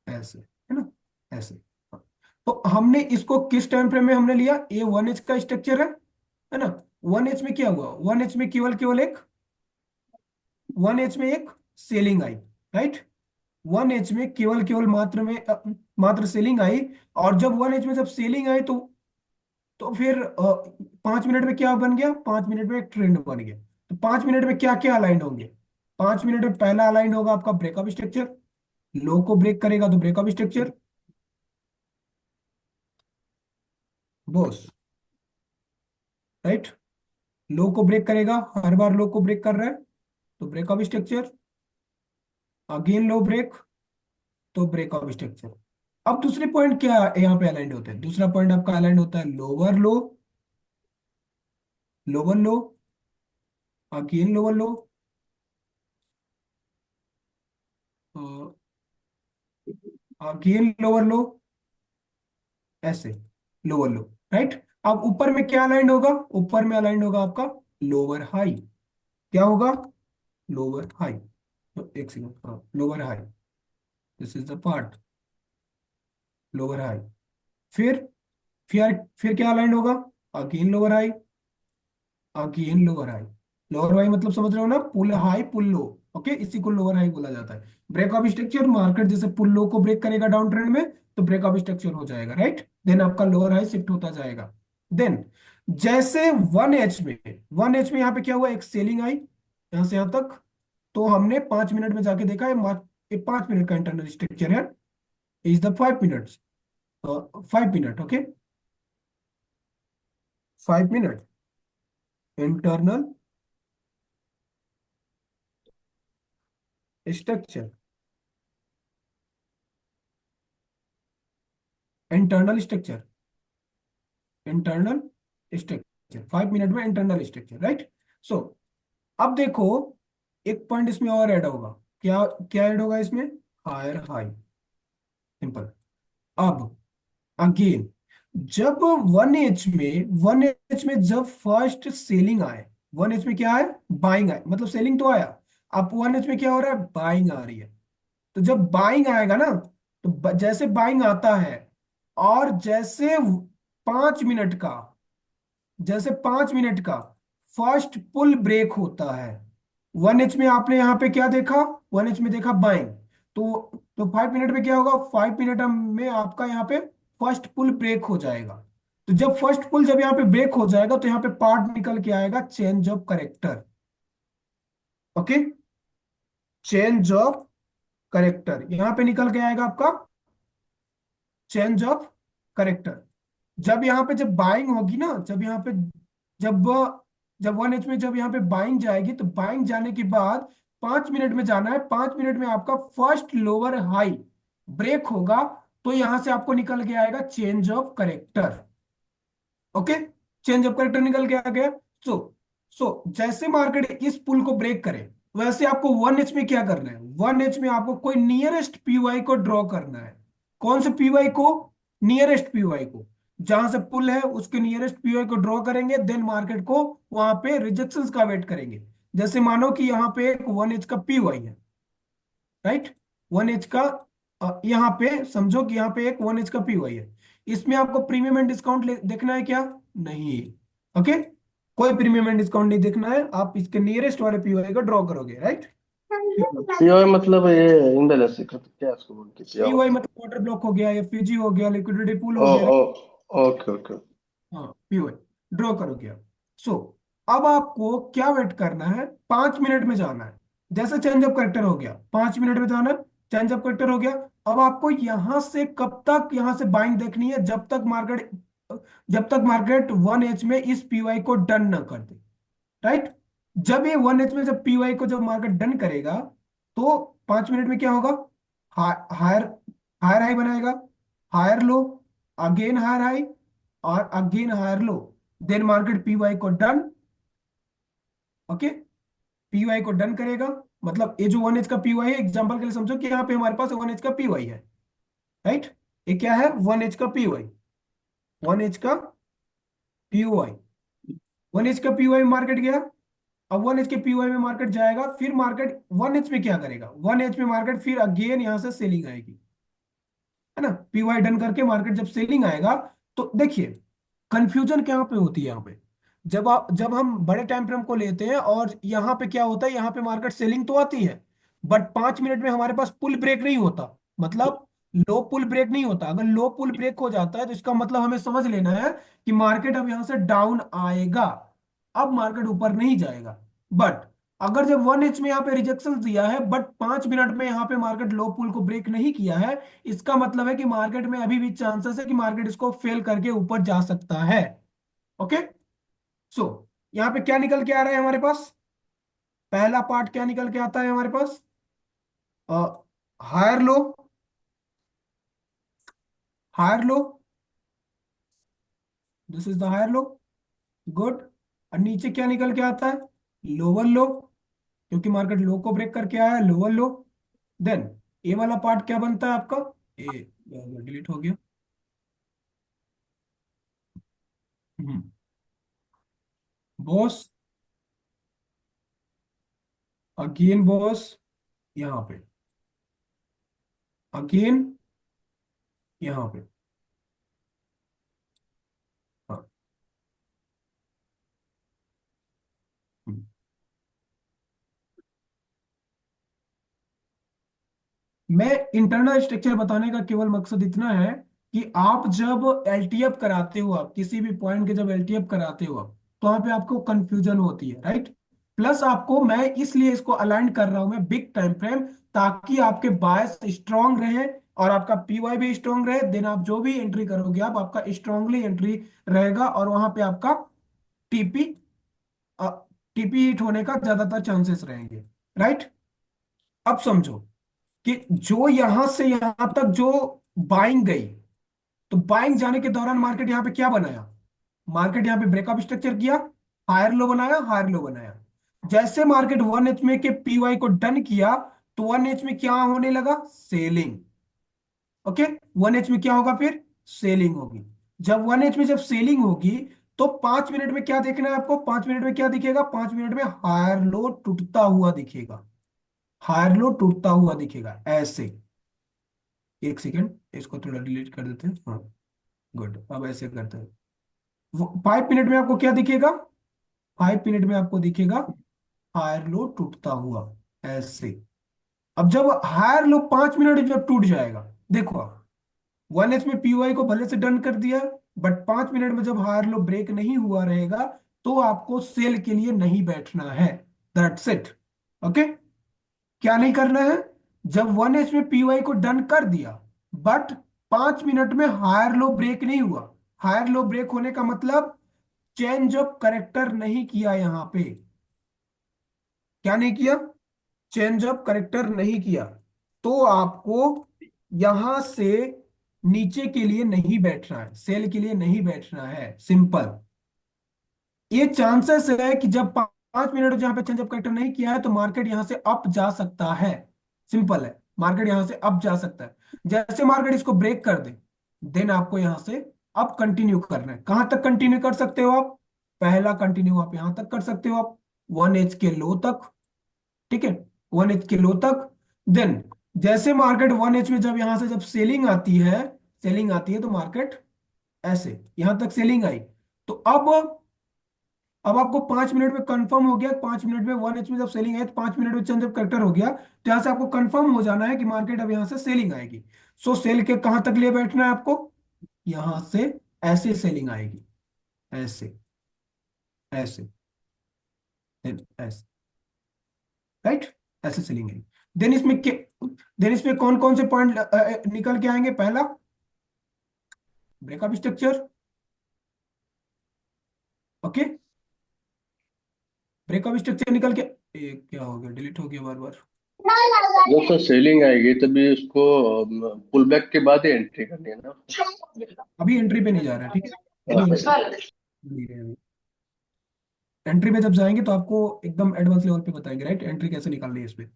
ऐसे, है ना, ऐसे, हाँ। तो हमने इसको किस टाइम फ्रेम में हमने लिया? ये 1 एच का स्ट्रक्चर है ना। 1 एच में क्या हुआ? 1 एच में केवल केवल एक, 1 एच में एक सेलिंग आई, राइट। 1 एच में केवल केवल मात्र में मात्र सेलिंग आई। और जब 1 एच में जब सेलिंग आई, तो फिर 5 मिनट में क्या बन गया? 5 मिनट में एक ट्रेंड बन गया। तो 5 मिनट में क्या क्या अलाइन होंगे? 5 मिनट में पहला अलाइन होगा आपका ब्रेकअप स्ट्रक्चर, लो को ब्रेक करेगा तो ब्रेकअप स्ट्रक्चर, बॉस, राइट। लो को ब्रेक करेगा, हर बार लो को ब्रेक कर रहा है तो ब्रेकअप स्ट्रक्चर, अगेन लो ब्रेक तो ब्रेकअप स्ट्रक्चर। अब दूसरे पॉइंट क्या यहाँ पे अलाइंड होते हैं? दूसरा पॉइंट आपका अलाइंड होता है लोअर लो, लोअर लो, अगेन लोअर लो, अगेन लोअर लो, ऐसे लोअर लो, राइट। अब ऊपर में क्या अलाइंड होगा? ऊपर में अलाइंड होगा आपका लोअर हाई। क्या होगा? Lower high. तो एक सेकंड, हाँ, lower high, this is the part, lower high. फिर फिर क्या अलाइंड होगा? Again lower high, again lower high. Lower high मतलब समझ रहे हो ना, पुल हाई पुल लो, ओके, इसी को लोअर हाई बोला जाता है। ब्रेकअप स्ट्रक्चर, मार्केट जैसे पुल लो को ब्रेक करेगा डाउन ट्रेंड में, तो ब्रेकअप स्ट्रक्चर हो जाएगा, राइट। देन आपका लोअर हाई शिफ्ट होता जाएगा। देन जैसे 1 एच में, 1 एच में यहाँ पे क्या हुआ? एक सेलिंग आई यहां से यहां तक, तो हमने 5 मिनट में जाके देखा है, ये 5 मिनट का इंटरनल स्ट्रक्चर है, is the 5 minute, 5 minute, okay, 5 minute internal structure, internal structure, internal structure 5 minute में इंटरनल स्ट्रक्चर, राइट। सो अब देखो, एक पॉइंट इसमें और ऐड होगा। क्या क्या ऐड होगा इसमें? Higher high, simple. अब अगेन, जब 1H में जब फर्स्ट सेलिंग आए, 1H में क्या आए? बाइंग आए, मतलब सेलिंग तो आया। अब 1H में क्या हो रहा है? बाइंग आ रही है। तो जब बाइंग आएगा ना, तो जैसे बाइंग आता है, और जैसे 5 मिनट का, जैसे 5 मिनट का फर्स्ट पुल ब्रेक होता है, 1H में आपने यहाँ पे क्या देखा? 1H में देखा बाइंग। तो 5 मिनट में क्या होगा? 5 मिनट में आपका यहाँ पे फर्स्ट पुल ब्रेक हो जाएगा। तो जब फर्स्ट पुल जब यहाँ पे ब्रेक हो जाएगा, तो यहाँ पे पार्ट निकल के आएगा change of character. Okay, change of character यहाँ पे निकल के आएगा आपका चेंज ऑफ करेक्टर। जब यहाँ पे जब बाइंग होगी ना, जब यहाँ पे जब जब 1H में जब यहाँ पे बाइंग जाएगी, तो बाइंग जाने के बाद 5 मिनट में जाना है, 5 मिनट में आपका फर्स्ट लोअर हाई ब्रेक होगा। तो यहां से आपको निकल के आएगा change of character. Okay, change of character निकल के आ गया। सो जैसे मार्केट इस पुल को ब्रेक करे, वैसे आपको 1H में क्या करना है? 1H में आपको कोई नियरेस्ट पीवाई को ड्रॉ करना है। कौन से पीवाई को? नियरेस्ट पीवाई को। जहां से पुल है उसके नियरेस्ट पीवाई को ड्रॉ करेंगे, देन मार्केट को वहां पे रिजेक्शंस का वेट करेंगे। जैसे मानो कि यहाँ पे एक 1H का पीवाई है, राइट। 1H का यहाँ पे समझो कि यहाँ पे एक 1H का पीवाई है। इसमें आपको प्रीमियम एंड डिस्काउंट देखना है क्या? नहीं। ओके, कोई प्रीमियम एंड डिस्काउंट नहीं देखना है, आप इसके नियरेस्ट वाले पीवाई को ड्रॉ करोगे, राइट। सीओ मतलब ये इम्बेलेंस क्या इसको बोलते हैं? पीवाई मतलब वाटर ब्लॉक हो गया, या FG हो गया, लिक्विडिटी पूल ओ हो गया। ओ ओके ओके। हाँ, पीओए ड्रॉ करोगे आप। सो अब आपको क्या वेट करना है? 5 मिनट में जाना है। जैसे चेंज ऑफ करेक्टर हो गया, 5 मिनट में जाना है, चेंज ऑफ करेक्टर हो गया। अब आपको यहां से कब तक यहां से बाइंग देखनी है? जब तक मार्केट 1H में इस पीवाई को डन ना कर दे, राइट। जब ये 1H में जब पीवाई को जब मार्केट डन करेगा, तो 5 मिनट में क्या होगा? हायर हायर हाई बनाएगा, higher low, again higher high, और again higher low. Then market PY को डन। ओके, पीवाई को डन करेगा, मतलब ये जो 1H का पीवाई है, एग्जांपल के लिए समझो कि यहाँ पे हमारे पास 1H का पीवाई है, राइट। ये क्या है? 1H का पीवाई, 1H का पीवाई, 1H का पीवाई में मार्केट गया। अब 1H के पीवाई में मार्केट जाएगा, फिर मार्केट 1H में क्या करेगा? 1H में मार्केट फिर अगेन यहां से सेलिंग आएगी, है ना। पीवाई डन करके मार्केट जब सेलिंग आएगा, तो देखिए कंफ्यूजन क्या पे होती है यहाँ पे। जब हम बड़े टाइम फ्रेम को लेते हैं, और यहाँ पे क्या होता है? यहाँ पे मार्केट सेलिंग तो आती है, बट 5 मिनट में हमारे पास पुल ब्रेक नहीं होता, मतलब लो पुल ब्रेक नहीं होता। अगर लो पुल ब्रेक हो जाता है, तो इसका मतलब हमें समझ लेना है कि मार्केट अब यहाँ से डाउन आएगा, अब मार्केट ऊपर नहीं जाएगा। बट अगर जब 1H में यहाँ पे रिजेक्शन दिया है, बट 5 मिनट में यहाँ पे मार्केट लो पुल को ब्रेक नहीं किया है, इसका मतलब है कि मार्केट में अभी भी चांसेस है कि मार्केट इसको फेल करके ऊपर जा सकता है। ओके, सो यहाँ पे क्या निकल के आ रहा है हमारे पास? पहला पार्ट क्या निकल के आता है हमारे पास? Higher low, higher low, this is the higher low, good. और नीचे क्या निकल के आता है? लोअर लो, क्योंकि मार्केट लो को ब्रेक करके आया है, लोअर लो। देन ए वाला पार्ट क्या बनता है आपका? ए डिलीट हो गया। बॉस, अगेन बॉस, यहाँ पे अगेन, यहाँ पे, हाँ। हम्म। मैं इंटरनल स्ट्रक्चर बताने का केवल मकसद इतना है कि आप जब एलटीएफ कराते हो, आप किसी भी पॉइंट के जब एलटीएफ कराते हो आप, तो वहां पे आपको कंफ्यूजन होती है, राइट। प्लस आपको मैं इसलिए इसको अलाइन कर रहा हूं मैं बिग टाइम फ्रेम, ताकि आपके बायस स्ट्रांग रहे, और आपका पीवाई भी स्ट्रांग रहे। देन आप जो भी एंट्री करोगे, आप आपका स्ट्रांगली एंट्री रहेगा, और वहां पे आपका टीपी टीपी हिट होने का ज्यादातर चांसेस रहेंगे, राइट। अब समझो कि जो यहां से यहां तक जो बाइंग गई, तो बाइंग जाने के दौरान मार्केट यहाँ पे क्या बनाया, मार्केट यहाँ पे ब्रेकअप स्ट्रक्चर किया, हायर लो बनाया, हायर लो बनाया। जैसे मार्केट 1H में के पीवाई को डन किया तो 1H में क्या होने लगा, सेलिंग। ओके, 1H में क्या होगा फिर, सेलिंग होगी। जब 1H में जब सेलिंग होगी तो 5 मिनट में क्या देखना है आपको, 5 मिनट में क्या दिखेगा, 5 मिनट में हायर लो टूटता हुआ दिखेगा, हायर लो टूटता हुआ दिखेगा ऐसे। एक सेकेंड, इसको थोड़ा डिलीट कर देते हैं, हाँ गुड, अब ऐसे करते हैं। 5 मिनट में आपको क्या दिखेगा, 5 मिनट में आपको दिखेगा हायर लो टूटता हुआ ऐसे। अब जब हायर लो 5 मिनट में जब टूट जाएगा, देखो आप 1H में पीवाई को भले से डन कर दिया, बट 5 मिनट में जब हायर लो ब्रेक नहीं हुआ रहेगा तो आपको सेल के लिए नहीं बैठना है, दैट्स इट। ओके, क्या नहीं करना है, जब 1H में पीवाई को डन कर दिया बट 5 मिनट में हायर लो ब्रेक नहीं हुआ, हायर लो ब्रेक होने का मतलब चेंज ऑफ करेक्टर नहीं किया यहां पे, क्या नहीं किया, चेंज ऑफ करेक्टर नहीं किया, तो आपको यहां से नीचे के लिए नहीं बैठना है, सेल के लिए नहीं बैठना है, सिंपल। ये चांसेस है कि जब 5 मिनट जहां पे चेंज ऑफ करेक्टर नहीं किया है तो मार्केट यहां से अप जा सकता है, सिंपल है, मार्केट यहां से अप जा सकता है। जैसे मार्केट इसको ब्रेक कर दे देन आपको यहां से अप कंटिन्यू करना है। कहां तक कंटिन्यू कर सकते हो आप, पहला कंटिन्यू आप यहां तक कर सकते हो आप, 1H के लो तक, ठीक है, 1H के लो तक। देन जैसे मार्केट 1H में जब यहां से जब सेलिंग आती है, सेलिंग आती है तो मार्केट ऐसे यहां तक सेलिंग आई, तो अब आपको 5 मिनट में कंफर्म हो गया, 5 मिनट में 1H में जब सेलिंग आई तो 5 मिनट में चेंज ऑफ करेक्टर हो गया, तो यहां से आपको कंफर्म हो जाना है कि मार्केट अब यहां से सेलिंग आएगी। सो सेल के कहां तक लिए बैठना है आपको, यहां से ऐसे सेलिंग आएगी, ऐसे, ऐसे, then ऐसे, राइट, ऐसे सेलिंग आएगी। देन इसमें देन इसमें कौन कौन से पॉइंट निकल के आएंगे, पहला breakup structure, okay, breakup structure निकल के क्या हो गया, डिलीट हो गया बार बार। जब सर सेलिंग आएगी तभी उसको पुल बैक के बाद ही एंट्री करनी है ना। अभी एंट्री पे नहीं जा रहा है, ठीक है, अभी एंट्री हाँ। नहीं है अभी। एंट्री पे जब जाएंगे तो आपको एकदम एडवांस लेवल पे बताएंगे, राइट, एंट्री कैसे निकालनी है इसमें।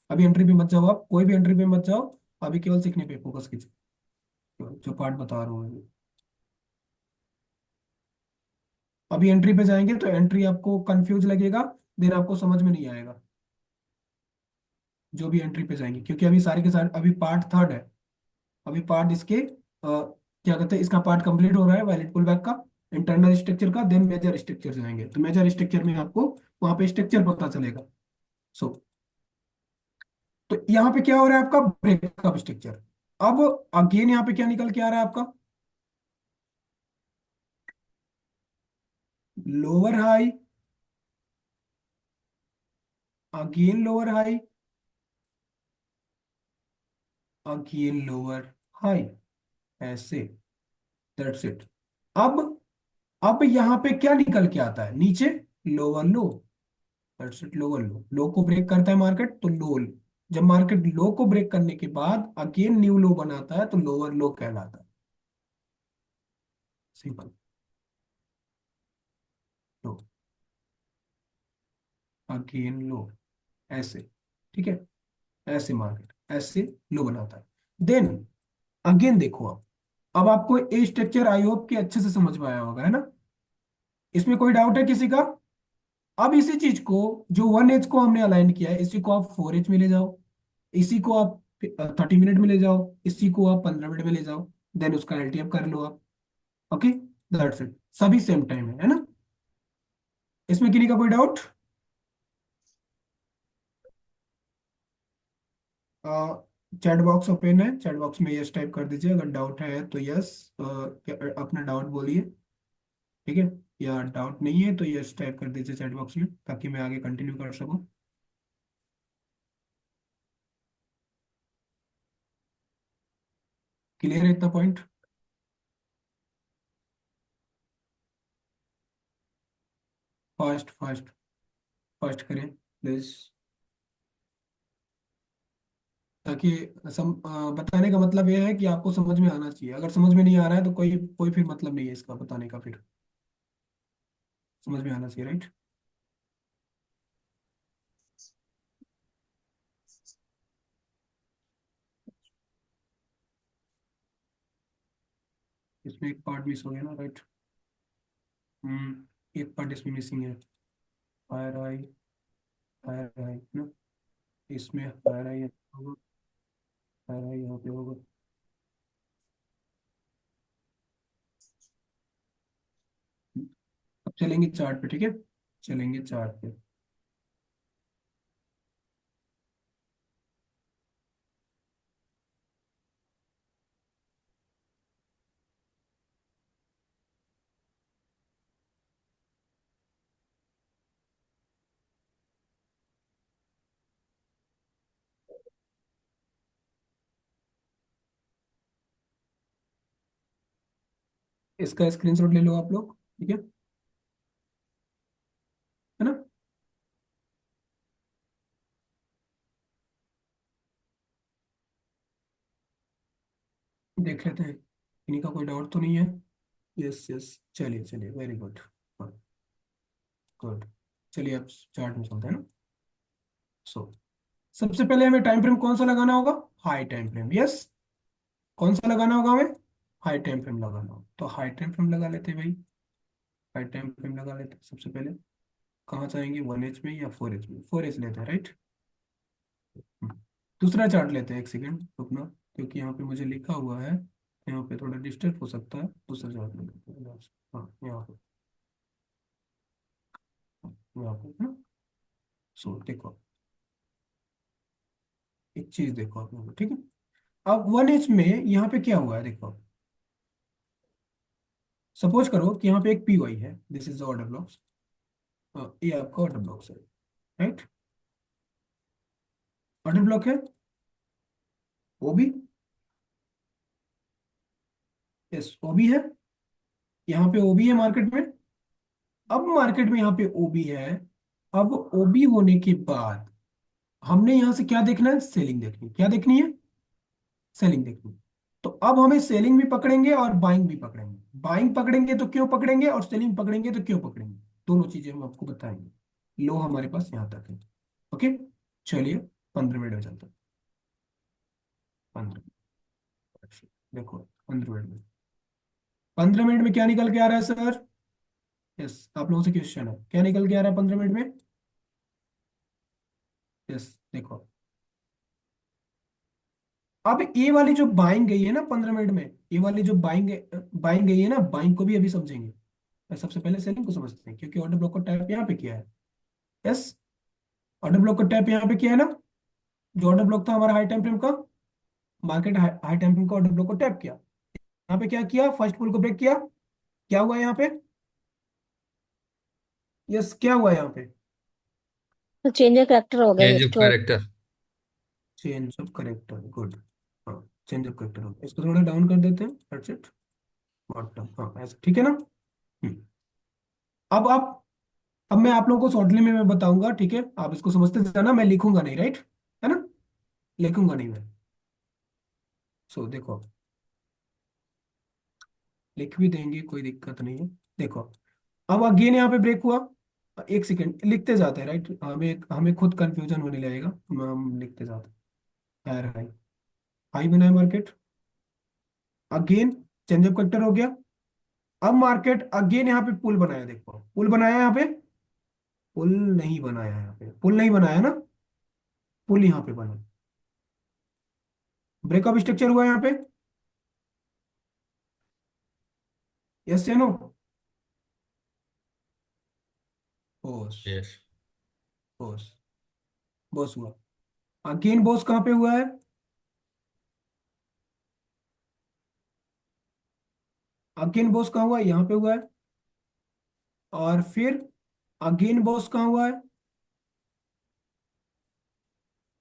अभी एंट्री पे मत जाओ, आप कोई भी एंट्री पे मत जाओ, अभी केवल सीखने पे फोकस कीजिए, जो पार्ट बता रहा हूँ मैं। अभी एंट्री पे जाएंगे तो एंट्री आपको कंफ्यूज लगेगा, देन आपको समझ में नहीं आएगा जो भी एंट्री पे जाएंगे, क्योंकि अभी सारे के सारे अभी पार्ट थर्ड है, अभी पार्ट इसके क्या कहते हैं, इसका पार्ट कंप्लीट हो रहा है वैलिड पुल बैक का, इंटरनल स्ट्रक्चर का, देन मेजर स्ट्रक्चर जाएंगे तो मेजर स्ट्रक्चर में आपको वहां पे स्ट्रक्चर पता चलेगा। सो तो यहाँ पे क्या हो रहा है आपका, ब्रेकअप स्ट्रक्चर। अब अगेन यहाँ पे क्या निकल के आ रहा है आपका, lower high, again lower high, again lower high, ऐसे, दैट्स इट। अब अब यहाँ पे क्या निकल के आता है नीचे, lower low, that's it, lower low, low को ब्रेक करता है मार्केट तो लो, जब मार्केट लो को ब्रेक करने के बाद अगेन न्यू लो बनाता है तो लोअर लो कहलाता है, सिंपल, लो, अगेन लो, ऐसे, ठीक है, ऐसे मार्केट ऐसे लो बनाता है। देन अगेन देखो अब आपको ए स्ट्रक्चर आई होप कि अच्छे से समझ में आया होगा, है ना, इसमें कोई डाउट है किसी का। अब इसी चीज को, जो 1H को हमने अलाइन किया है, इसी को आप 4H में ले जाओ, इसी को आप 30 मिनट में ले जाओ, इसी को आप 15 मिनट में ले जाओ, देन उसका एलटीएम कर लो आप। ओके, दैट्स इट, सभी सेम टाइम है ना, इसमें किसी का कोई डाउट। चैट बॉक्स ओपन है, चैट बॉक्स में यस टाइप कर दीजिए अगर डाउट है तो यस, अपना डाउट बोलिए, ठीक है, या डाउट नहीं है तो यस टाइप कर दीजिए चैट बॉक्स में ताकि मैं आगे कंटिन्यू कर सकूं। क्लियर है इतना पॉइंट, फास्ट फास्ट फास्ट करें प्लीज। ताकि बताने का मतलब यह है कि आपको समझ में आना चाहिए। अगर समझ में नहीं आ रहा है तो कोई कोई फिर मतलब नहीं है इसका बताने का, फिर समझ में आना चाहिए, राइट। इसमें एक पार्ट मिस हो गया ना, राइट। एक पार्ट इसमें मिसिंग है। फायर आई, फायर आई ना, इसमें फायर आई होगा, फायर आई यहाँ पे होगा। अब चलेंगे चार्ट पे, ठीक है, चलेंगे चार्ट पे। इसका स्क्रीनशॉट ले लो आप लोग, ठीक है ना। देख लेते हैं, इन्हीं का कोई डाउट तो नहीं है। यस यस, चलिए चलिए, वेरी गुड, गुड। चलिए अब चार्ट में चलते हैं ना। सो सबसे पहले हमें टाइम फ्रेम कौन सा लगाना होगा? High time frame, yes. कौन सा लगाना होगा हमें? हाई टाइम फ्रेम लगाना होगा, तो हाई टाइम फ्रेम लगा लेते हैं भाई। हाई टाइम फ्रेम लगा लेते हैं सबसे पहले। कहाँ चाहेंगे, 1H में या 4H में? 4H लेते हैं, राइट। दूसरा चार्ट लेते हैं, एक सेकेंड रुकना, क्योंकि यहाँ पे मुझे लिखा हुआ है, यहाँ पे थोड़ा डिस्टर्ब हो सकता है। दूसरा चार्ट ले लेते हैं यहाँ से। हाँ यहाँ पे, यहाँ पे ना। सो देखो, एक चीज देखो आप यहाँ पे, ठीक है। अब 1H में यहाँ पे क्या हुआ है देखो। सपोज करो कि यहाँ पे एक PY है, दिस इज ऑर्डर ब्लॉक्स। ये आपका ऑर्डर ब्लॉक्स है, राइट। ऑर्डर ब्लॉक है, OB, यस OB है। यहाँ पे OB है मार्केट में। अब मार्केट में यहाँ पे OB है। अब OB होने के बाद हमने यहाँ से क्या देखना है? सेलिंग देखनी है। क्या देखनी है? सेलिंग देखनी है। तो अब हमें सेलिंग भी पकड़ेंगे और बाइंग भी पकड़ेंगे। बाइंग पकड़ेंगे तो क्यों पकड़ेंगे, और सेलिंग पकड़ेंगे तो क्यों पकड़ेंगे, दोनों चीजें हम आपको बताएंगे। लो हमारे पास यहाँ तक है, ओके। चलिए 15 मिनट में चलते हैं। 15 देखो, 15 मिनट में, 15 मिनट में क्या निकल के आ रहा है सर? यस, आप लोगों से क्वेश्चन है, क्या निकल के आ रहा है 15 मिनट में? यस देखो, अब ए वाली जो बाइंग गई है ना 15 मिनट में, ए वाली जो बाइंग बाइंग गई है ना, बाइंग को भी अभी समझेंगे। पर सबसे पहले सेलिंग को समझते हैं, क्योंकि ऑर्डर ब्लॉक को टैप यहाँ पे किया है। यस, ऑर्डर ब्लॉक को टैप यहाँ पे किया है ना। जो ऑर्डर ब्लॉक था हमारा हाई टाइम फ्रेम का, मार्केट हाई टाइम फ्रेम का ऑर्डर ब्लॉक को टैप किया। यहाँ पे क्या किया? फर्स्ट पुल को ब्रेक किया। क्या हुआ यहाँ पे? यस, क्या हुआ यहाँ पे? तो चेंज ऑफ करेक्टर हो गया change of restore. Character. Change of character, good. हाँ, चेंज ऑफ करेक्टर हो गया। इसको थोड़ा डाउन कर देते हैं, दैट्स इट। बॉटम, हाँ ऐसा ठीक है ना। हम्म। अब आप, अब मैं आप लोगों को शॉर्टली में मैं बताऊंगा, ठीक है। आप इसको समझते जाना, मैं लिखूंगा नहीं, राइट, है ना। लिखूंगा नहीं मैं। सो देखो, लिख भी देंगे, कोई दिक्कत नहीं है। देखो, अब अगेन यहाँ पे ब्रेक हुआ। एक सेकेंड, लिखते जाते हैं, राइट। हमें हमें खुद कंफ्यूजन होने लगेगा। हम लिखते जाते हैं। हायर हाई, हाई बनाए market. Again change of character हो गया। अब मार्केट अगेन यहाँ पे पुल बनाया, देखो पुल बनाया यहाँ पे। पुल नहीं बनाया यहाँ पे, पुल नहीं बनाया ना, पुल यहाँ पे बना। ब्रेकअप स्ट्रक्चर हुआ यहाँ पे, यस या no? Boss, yes. Boss, boss हुआ। अगेन बॉस कहाँ पे हुआ है? अगेन बॉस कहाँ हुआ है? यहाँ पे हुआ है। और फिर अगेन बॉस कहाँ हुआ है?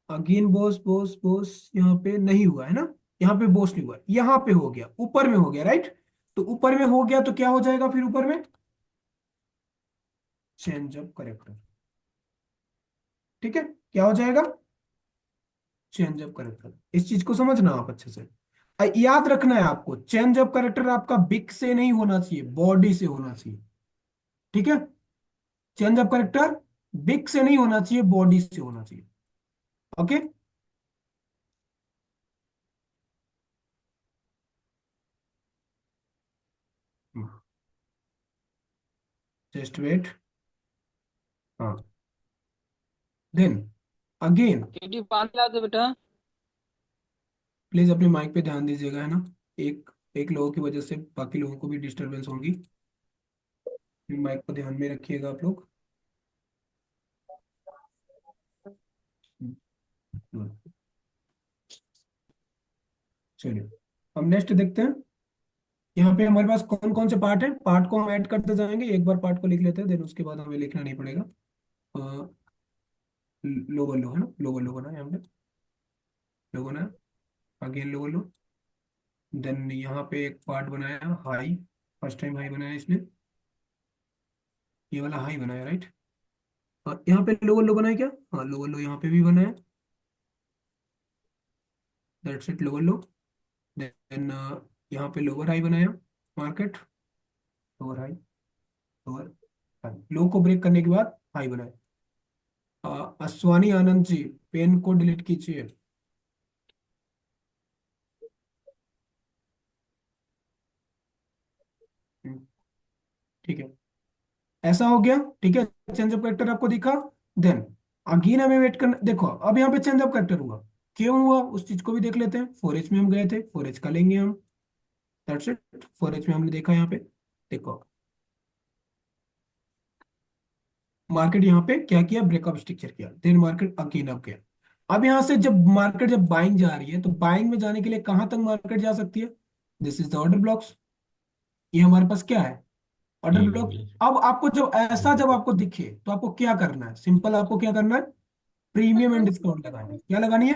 अगेन बॉस, बॉस बॉस यहाँ पे नहीं हुआ है ना। यहाँ पे बॉस नहीं हुआ है, यहाँ पे हो गया, ऊपर में हो गया, राइट। तो ऊपर में हो गया तो क्या हो जाएगा फिर ऊपर में? चेंज ऑफ करेक्टर, ठीक है। क्या हो जाएगा? चेंज ऑफ करेक्टर, इस चीज को समझना आप अच्छे से। याद रखना है आपको, चेंज ऑफ करेक्टर आपका बिग से नहीं होना चाहिए, बॉडी से होना चाहिए। ठीक है, चेंज ऑफ करेक्टर बिग से नहीं होना चाहिए, बॉडी से होना चाहिए। Okay, just wait. हाँ, देन अगेन केटी पानी ला दो बेटा। प्लीज अपने माइक पे ध्यान दीजिएगा, है ना। एक एक लोगों की वजह से बाकी लोगों को भी डिस्टरबेंस होगी, माइक को ध्यान में रखिएगा आप लोग। हम्म, चलिए, अब नेक्स्ट देखते हैं। यहाँ पे हमारे पास कौन कौन से पार्ट है, पार्ट को हम ऐड करते जाएंगे। एक बार पार्ट को लिख लेते हैं, देन उसके बाद हमें लिखना नहीं पड़ेगा। लोअर लो है ना, लोअर लो बना है यहाँ पे, लो बना, अगेन लोअर लो। देन यहाँ पे एक पार्ट बनाया हाई, फर्स्ट टाइम हाई बनाया इसने, ये वाला हाई बनाया, राइट। और यहाँ पे लोअर लो बनाया क्या, हाँ लोअर लो यहाँ पे भी बनाया, that's it, lower low. Then यहाँ पे लोअर हाई बनाया, market, lower high, lower high, low को ब्रेक करने के बाद हाई बनाया। अश्वानी आनंद जी, पेन को डिलीट कीजिए। हम्म, ठीक है, ऐसा हो गया। ठीक है, चेंज ऑफ कैरेक्टर आपको दिखा। देन अगेन हमें वेट करना, देखो अब यहाँ पे चेंज ऑफ कैरेक्टर हुआ, क्यों हुआ उस चीज को भी देख लेते हैं। 4H में हम गए थे, 4H का लेंगे हम, दैट्स इट। 4H में हमने देखा यहाँ पे, देखो मार्केट यहाँ पे क्या किया, ब्रेकअप स्ट्रक्चर किया, देन मार्केट अगेन अप गया। अब यहाँ से जब मार्केट जब बाइंग जा रही है, तो बाइंग में जाने के लिए कहां तक मार्केट जा सकती है, this is the order blocks, ये हमारे पास क्या है, ऑर्डर ब्लॉक। हम्म। अब आपको जो ऐसा जब आपको दिखे तो आपको क्या करना है, सिंपल, आपको क्या करना है, प्रीमियम एंड डिस्काउंट लगानी है। क्या लगानी है,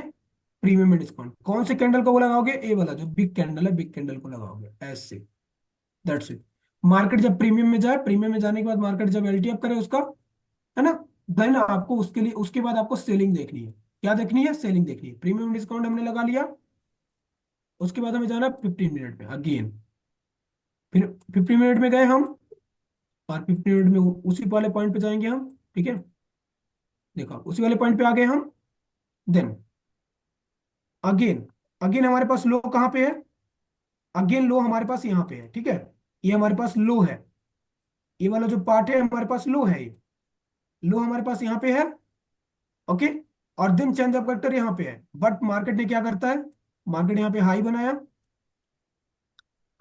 प्रीमियम एंड डिस्काउंट। कौन से कैंडल को वो लगाओगे, ए वाला जो बिग कैंडल है, बिग कैंडल को लगाओगे ऐसे, दैट्स इट। मार्केट जब प्रीमियम में जाए, प्रीमियम में जाने के बाद मार्केट जब एलटीएफ करे उसका, है ना, देन आपको उसके लिए, उसके बाद आपको सेलिंग देखनी है। क्या देखनी है, सेलिंग देखनी है। प्रीमियम डिस्काउंट हमने लगा लिया, उसके बाद हमें जाना है 15 मिनट में अगेन, फिर 15 मिनट में गए हम, और 15 मिनट में उसी वाले पॉइंट पे जाएंगे हम। ठीक है, देखो उसी वाले पॉइंट पे आ गए हम। देन अगेन, अगेन हमारे पास लो कहाँ पे है, अगेन लो हमारे पास यहाँ पे है। ठीक है, ये हमारे पास लो है, ये वाला जो पार्ट है हमारे पास लो है, ये लो हमारे पास यहाँ पे है। ओके, और देन चेंज ऑफ वेक्टर यहाँ पे है, बट मार्केट ने क्या करता है, मार्केट यहाँ पे हाई बनाया,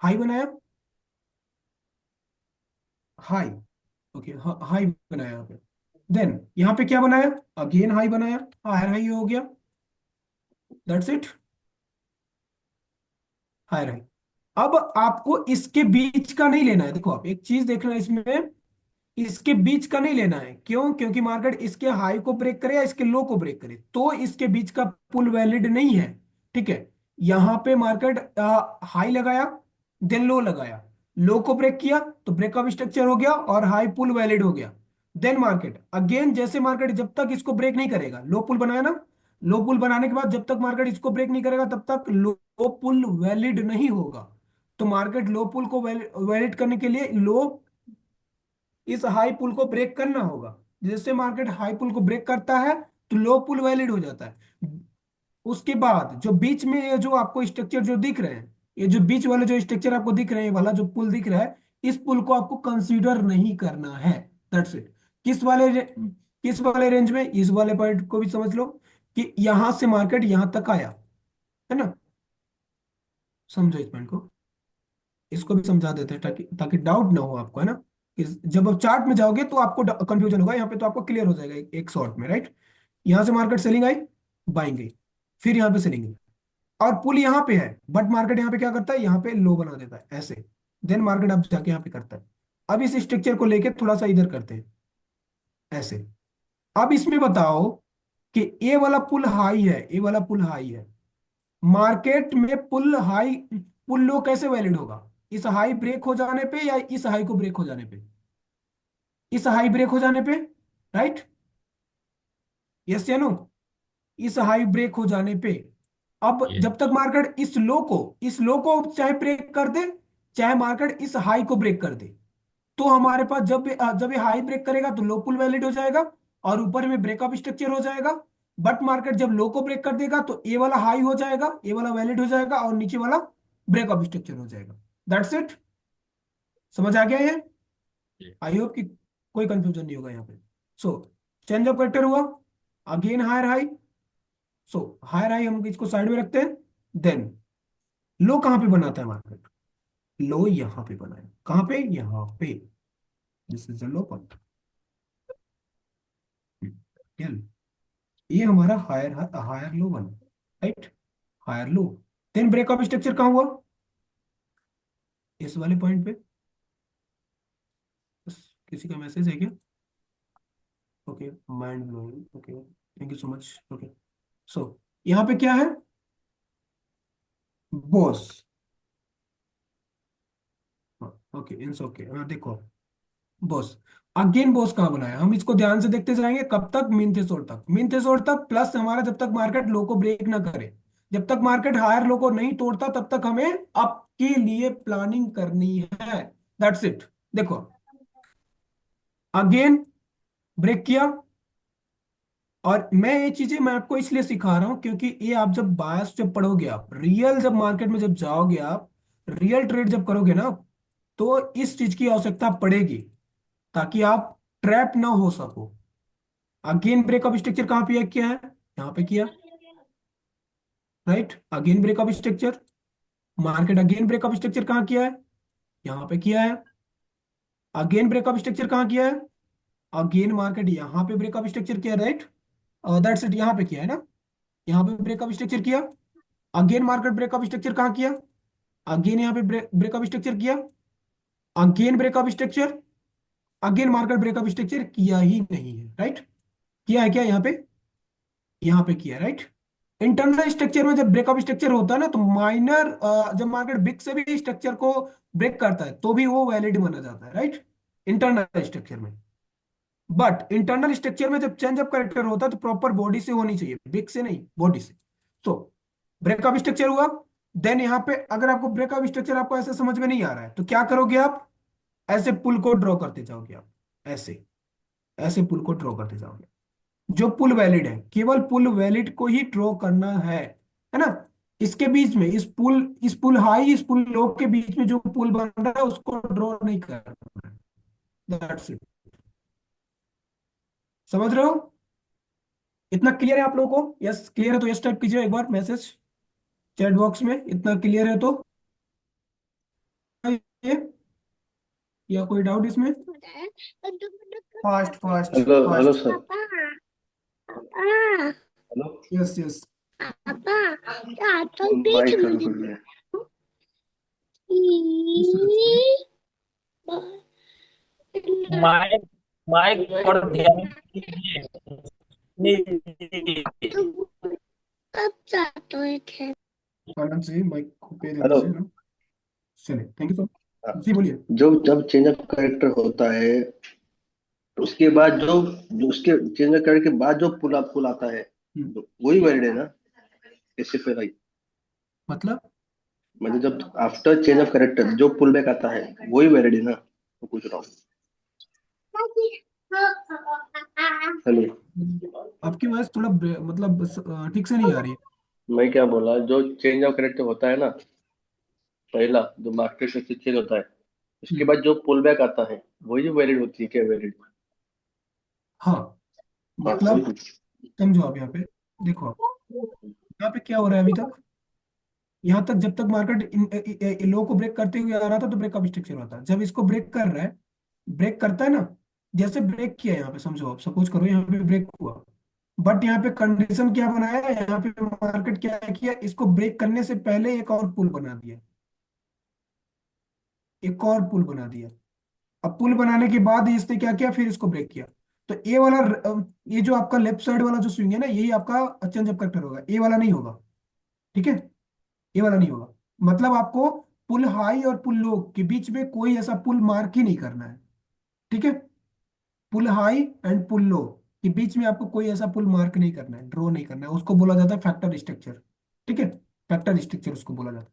हाई बनाया, हाई, ओके, हाई बनाया यहाँ पे। देन यहाँ पे क्या बनाया, अगेन हाई बनाया, हायर हाई हो गया, दैट्स इट, हायर हाई। अब आपको इसके बीच का नहीं लेना है, देखो आप एक चीज देखना है इसमें, इसके बीच का नहीं लेना है। क्यों, क्योंकि मार्केट इसके हाई को ब्रेक करे या इसके लो को ब्रेक करे तो इसके बीच का पुल वैलिड नहीं है। ठीक है, यहां पे मार्केट हाई लगाया, देन लो लगाया, लो को ब्रेक किया तो ब्रेकअप स्ट्रक्चर हो गया और हाई पुल वैलिड हो गया। देन मार्केट अगेन, जैसे मार्केट जब तक इसको ब्रेक नहीं करेगा, लो पुल बनाया ना, लो पुल बनाने के बाद जब तक मार्केट इसको ब्रेक नहीं करेगा तब तक लो पुल वैलिड नहीं होगा। तो मार्केट लो पुल को वैलिड करने के लिए लो, इस हाई पुल को ब्रेक करना होगा। जैसे मार्केट हाई पुल को ब्रेक करता है तो लो पुल वैलिड हो जाता है। उसके बाद जो बीच में ये जो आपको स्ट्रक्चर जो दिख रहे हैं, ये जो बीच वाले जो स्ट्रक्चर आपको दिख रहे हैं, ये वाला जो पुल दिख रहा है, इस पुल को आपको कंसीडर नहीं करना है, दैट्स इट। किस वाले रेंज में, इस वाले पॉइंट को भी समझ लो कि यहां से मार्केट यहां तक आया, है ना। समझो इस पॉइंट को, इसको भी समझा देते हैं ताकि ताकि डाउट ना हो आपको, है ना। जब आप चार्ट में जाओगे तो आपको कंफ्यूजन होगा, यहाँ पे तो आपको क्लियर हो जाएगा एक शॉर्ट में, राइट। यहाँ से मार्केट सेलिंग आई, बाइंग गई, फिर यहाँ पे सेलिंग गई, और पुल यहाँ पे है, बट मार्केट यहाँ पे क्या करता है, यहाँ पे लो बना देता है ऐसे। देन मार्केट अब जाके यहाँ पे करता है। अब इस स्ट्रक्चर को लेके थोड़ा सा इधर करते हैं ऐसे। अब इसमें बताओ कि ए वाला पुल हाई है, ए वाला पुल हाई है, मार्केट में पुल हाई, पुल लो कैसे वैलिड होगा, इस हाई ब्रेक हो जाने पे या इस हाई को ब्रेक हो जाने पे, इस हाई ब्रेक हो जाने पे, राइट, यस या नो। इस हाई ब्रेक हो जाने पे, अब ये जब तक मार्केट इस लो को चाहे ब्रेक कर दे, चाहे मार्केट इस हाई को ब्रेक कर दे, तो हमारे पास जब ये हाई ब्रेक करेगा तो लो पुल वैलिड हो जाएगा और ऊपर में ब्रेकअप स्ट्रक्चर हो जाएगा। बट मार्केट जब लो को ब्रेक कर देगा तो ए वाला हाई हो जाएगा, ए वाला वैलिड हो जाएगा और नीचे वाला ब्रेकअप स्ट्रक्चर हो जाएगा। That's it. समझ आ गया ये? ये आई होप कि कोई कंफ्यूजन नहीं होगा यहाँ पे। सो चेंज ऑफ करेक्टर हुआ, again higher high. So higher high हम इसको साइड में रखते हैं। देन लो कहाँ पे बनाता है मार्केट? लो यहाँ पे बनाया, कहाँ पे? यहाँ पे। This is the low point. ये हमारा हायर हायर लो बना, right? Higher low. Then breakup structure कहाँ हुआ? इस वाले पॉइंट पे। बस, किसी का मैसेज है क्या? Okay, mind blowing. Okay, thank you so much. Okay, so यहाँ पे क्या है? बॉस। Okay, it's okay. हाँ देखो, बॉस। अगेन बॉस कहाँ बनाया? हम इसको ध्यान से देखते जाएंगे कब तक? मीन थ्रेशोल्ड तक। मीन थ्रेशोल्ड तक प्लस हमारा जब तक मार्केट लो को ब्रेक ना करे, जब तक मार्केट हायर लो को नहीं तोड़ता तब तक हमें अप के लिए प्लानिंग करनी है। That's it. देखो, अगेन ब्रेक किया। और ये चीजें मैं आपको इसलिए सिखा रहा हूं क्योंकि ये आप जब बायस जब पढ़ोगे, आप रियल जब मार्केट में जब जाओगे, आप रियल ट्रेड जब करोगे ना, तो इस चीज की आवश्यकता पड़ेगी ताकि आप ट्रैप ना हो सको। अगेन ब्रेकअप स्ट्रक्चर कहाँ पे किया है? यहाँ पे किया, right? Again breakup structure. Market again breakup structure कहाँ किया है? यहाँ पे किया है। अगेन ब्रेकअप स्ट्रक्चर कहाँ किया है? अगेन मार्केट यहाँ पे ब्रेकअप स्ट्रक्चर किया, राइट? दैट्स इट, यहाँ पे किया है ना, यहाँ पे ब्रेकअप स्ट्रक्चर किया। अगेन मार्केट ब्रेकअप स्ट्रक्चर कहाँ किया? अगेन यहाँ पे ब्रेकअप स्ट्रक्चर किया। Again breakup structure. Again market breakup structure किया ही नहीं है, राइट? किया है क्या यहाँ पे? यहाँ पे किया, राइट? इंटरनल स्ट्रक्चर में जब ब्रेकअप स्ट्रक्चर होता है ना, तो माइनर, जब मार्केट बिग से भी स्ट्रक्चर को ब्रेक करता है तो भी वो वैलिड माना जाता है, राइट? इंटरनल स्ट्रक्चर में। बट इंटरनल स्ट्रक्चर में जब चेंज ऑफ कैरेक्टर होता है तो प्रॉपर बॉडी से होनी चाहिए, बिग से नहीं, बॉडी से। तो ब्रेकअप स्ट्रक्चर हुआ। देन यहाँ पे अगर आपको ब्रेकअप स्ट्रक्चर आपको ऐसे समझ में नहीं आ रहा है तो क्या करोगे आप? ऐसे पुल को ड्रॉ करते जाओगे आप, ऐसे ऐसे पुल को ड्रॉ करते जाओगे। जो पुल वैलिड है, केवल पुल वैलिड को ही ड्रॉ करना है ना? इसके बीच में इस पुल हाई इस पुल लो के बीच में जो पुल बन रहा है उसको ड्रॉ नहीं करना है। That's it. समझ रहे हो? इतना क्लियर है आप लोगों को? यस क्लियर है तो यस टाइप कीजिए एक बार मैसेज चैट बॉक्स में, इतना क्लियर है तो। ये या कोई डाउट इसमें? Fast fast hello hello fast. Sir. Hello. Yes yes. Mike चालू कर लिया। माइक माइक पर ध्यान दीजिए। आनंद से माइक को पे दे हेलो। दीजिए ना। चलिए, थैंक यू सर। हाँ, जी बोलिए। जो जब चेंज ऑफ कैरेक्टर होता है उसके बाद जो उसके चेंज ऑफ कैरेक्टर के बाद जो पुल आता है हम्म, वही वैलिड है ना? इससे पहले ही, मतलब मतलब जब आफ्टर चेंज ऑफ कैरेक्टर जो पुल बैक आता है वही वैलिड है ना? तो पूछ रहा हूँ। हेलो। आपकी आवाज थोड़ा मतलब ठीक से नहीं आ रही है। मैं क्या बोला, जो चेंज ऑफ कैरेक्टर होता है ना, पहला जो मार्केट से चेंज होता है उसके हम्म, बाद जो पुल बैक आता है वही वैलिड होती है क्या? वैलिड? हाँ, हाँ मतलब वही। समझो आप यहाँ पे, देखो आप, यहाँ पे क्या हो रहा है अभी तक? यहाँ तक जब तक मार्केट लो को ब्रेक करते हुए आ रहा था तो ब्रेकअप स्ट्रक्चर होता है। जब इसको ब्रेक कर रहा है, ब्रेक करता है ना, जैसे ब्रेक किया यहाँ पे, समझो आप, सपोज करो यहाँ पे ब्रेक हुआ, बट यहाँ पे कंडीशन क्या बनाया है? यहाँ पे मार्केट क्या किया? इसको ब्रेक करने से पहले एक और पुल बना दिया, एक और पुल बना दिया। अब पुल बनाने के बाद इसने क्या किया? फिर इसको ब्रेक किया। तो ये वाला ये जो आपका लेफ्ट साइड वाला जो स्विंग है ना, यही आपका चेंज ऑफ करेक्टर होगा, ये वाला नहीं होगा। ठीक है? ये वाला नहीं होगा। मतलब आपको पुल हाई और पुल लो के बीच में कोई ऐसा पुल मार्क ही नहीं करना है। ठीक है? पुल हाई एंड पुल लो, कि बीच में आपको कोई ऐसा पुल मार्क नहीं करना है, ड्रॉ नहीं करना है, उसको बोला जाता है फैक्टर स्ट्रक्चर। ठीक है, फैक्टर स्ट्रक्चर उसको बोला जाता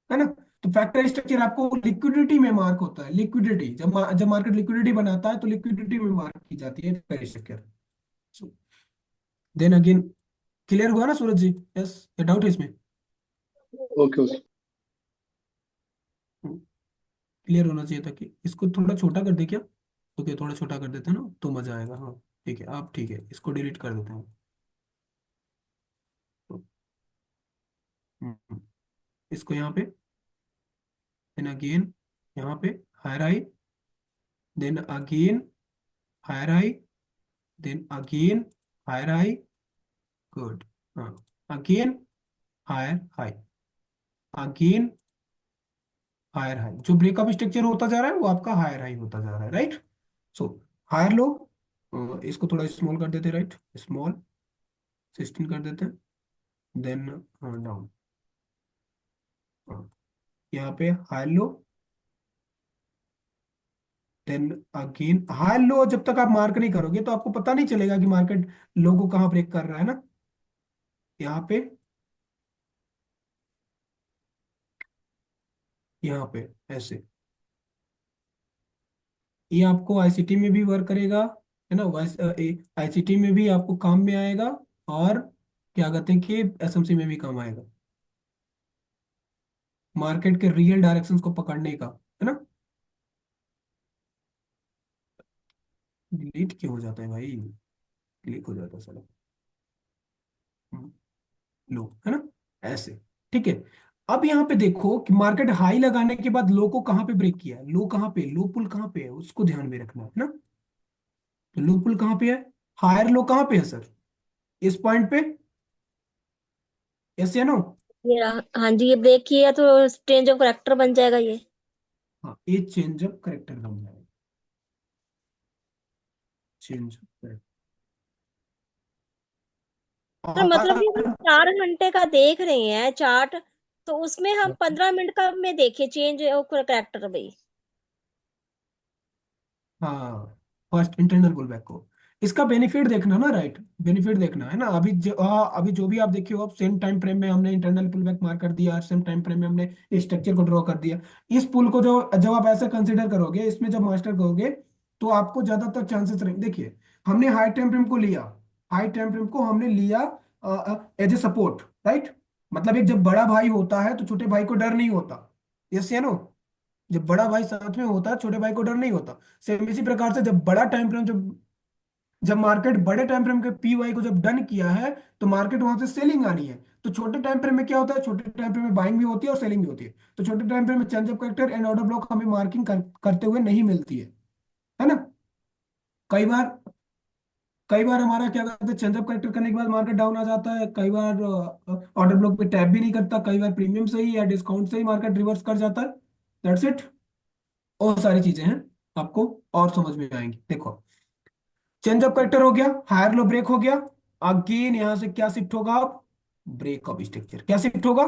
है ना। तो फैक्टर स्ट्रक्चर आपको लिक्विडिटी में मार्क होता है, लिक्विडिटी जब मार्केट लिक्विडिटी बनाता है तो लिक्विडिटी में मार्क की जाती है factor structure. Then again, clear हुआ ना सूरज जी? यस, या डाउट है इसमें? Okay okay. क्लियर होना चाहिए था। कि इसको थोड़ा छोटा कर दे क्या? ओके, थोड़ा छोटा कर देते हैं ना तो मजा आएगा। हाँ ठीक है, आप ठीक है, इसको डिलीट कर देते हैं। हम्म, इसको यहाँ पे, देन अगेन यहाँ पे हायर आई, देन अगेन हायर आई, देन अगेन हायर आई। गुड। हाँ, again higher high, again higher high. जो ब्रेकअप स्ट्रक्चर होता जा रहा है वो आपका हायर हाई होता जा रहा है, राइट। सो हायर लो, इसको थोड़ा स्मॉल कर देते, राइट, स्मॉल 16 कर देते हैं। देन डाउन, यहाँ पे high low, then again high low. जब तक आप मार्क नहीं करोगे तो आपको पता नहीं चलेगा कि मार्केट लो को कहाँ ब्रेक कर रहा है ना। यहाँ पे, यहाँ पे ऐसे, ये आपको आईसीटी में भी वर्क करेगा, है ना। आईसीटी में भी आपको काम में आएगा, और क्या कहते हैं कि एसएमसी में भी काम आएगा, मार्केट के रियल डायरेक्शंस को पकड़ने का, है ना। डिलीट क्यों हो जाता है भाई? क्लिक हो जाता है साला। हम्म, लो, है ना, ऐसे। ठीक है। अब यहाँ पे देखो कि मार्केट हाई लगाने के बाद लो को कहाँ पे ब्रेक किया है, लो कहाँ पे, लो पुल कहाँ पे है, उसको ध्यान में रखना है ना। तो लो पुल कहाँ पे है, हायर लो कहाँ पे है सर, इस पॉइंट पे, यस या नो? हाँ जी, ये ब्रेक किया तो चेंज ऑफ करेक्टर बन जाएगा ये। हाँ, ये चेंज ऑफ करेक्टर बन जाएगा, चेंज ऑफ तो मतलब ये हम करेक्टर। 4 घंटे का देख रहे हैं चार्ट, तो उसमें हम 15 मिनट का में देखे चेंज ऑफ करेक्टर भाई। हाँ, फर्स्ट इंटरनल पुल बैक को, इसका बेनिफिट देखना ना, राइट, बेनिफिट देखना है ना। अभी जो भी आप देखे हो, अब सेम टाइम फ्रेम में हमने इंटरनल पुल बैक मार्क कर दिया, सेम टाइम फ्रेम में हमने स्ट्रक्चर को ड्रॉ कर दिया। इस पुल को जो जब आप ऐसे कंसिडर करोगे, इसमें जब मास्टर करोगे, तो आपको ज्यादातर चांसेस रहेंगे। देखिए, हमने हाई टाइम फ्रेम को लिया, हाई टाइम फ्रेम को हमने लिया एज ए सपोर्ट, राइट। मतलब एक जब बड़ा भाई होता है तो छोटे भाई को डर नहीं होता, यस या नो? जब बड़ा भाई साथ में होता है छोटे भाई को डर नहीं होता। सेम इसी प्रकार से जब बड़ा टाइम फ्रेम, जब जब मार्केट बड़े टाइम फ्रेम के पी वाई को जब डन किया है, तो मार्केट वहां से सेलिंग आनी है। तो छोटे टाइम फ्रेम में क्या होता है, छोटे टाइम फ्रेम में बाइंग भी होती है और सेलिंग भी होती है। तो छोटे टाइम फ्रेम में change of character and order block हमें मार्किंग करते हुए नहीं मिलती है ना। कई बार, कई बार हमारा क्या कहते हैं, चेंज ऑफ कैरेक्टर करने के बाद मार्केट डाउन आ जाता है, कई बार ऑर्डर ब्लॉक पे टैप भी नहीं करता, कई बार प्रीमियम से ही या डिस्काउंट से ही मार्केट रिवर्स कर जाता है। That's it. और सारी चीजें हैं, आपको और समझ में आएंगी। देखो, चेंज ऑफ करेक्टर हो गया, हायर लो ब्रेक हो गया, अगेन यहां से क्या शिफ्ट होगा आप, ब्रेकअप स्ट्रक्चर। क्या शिफ्ट होगा,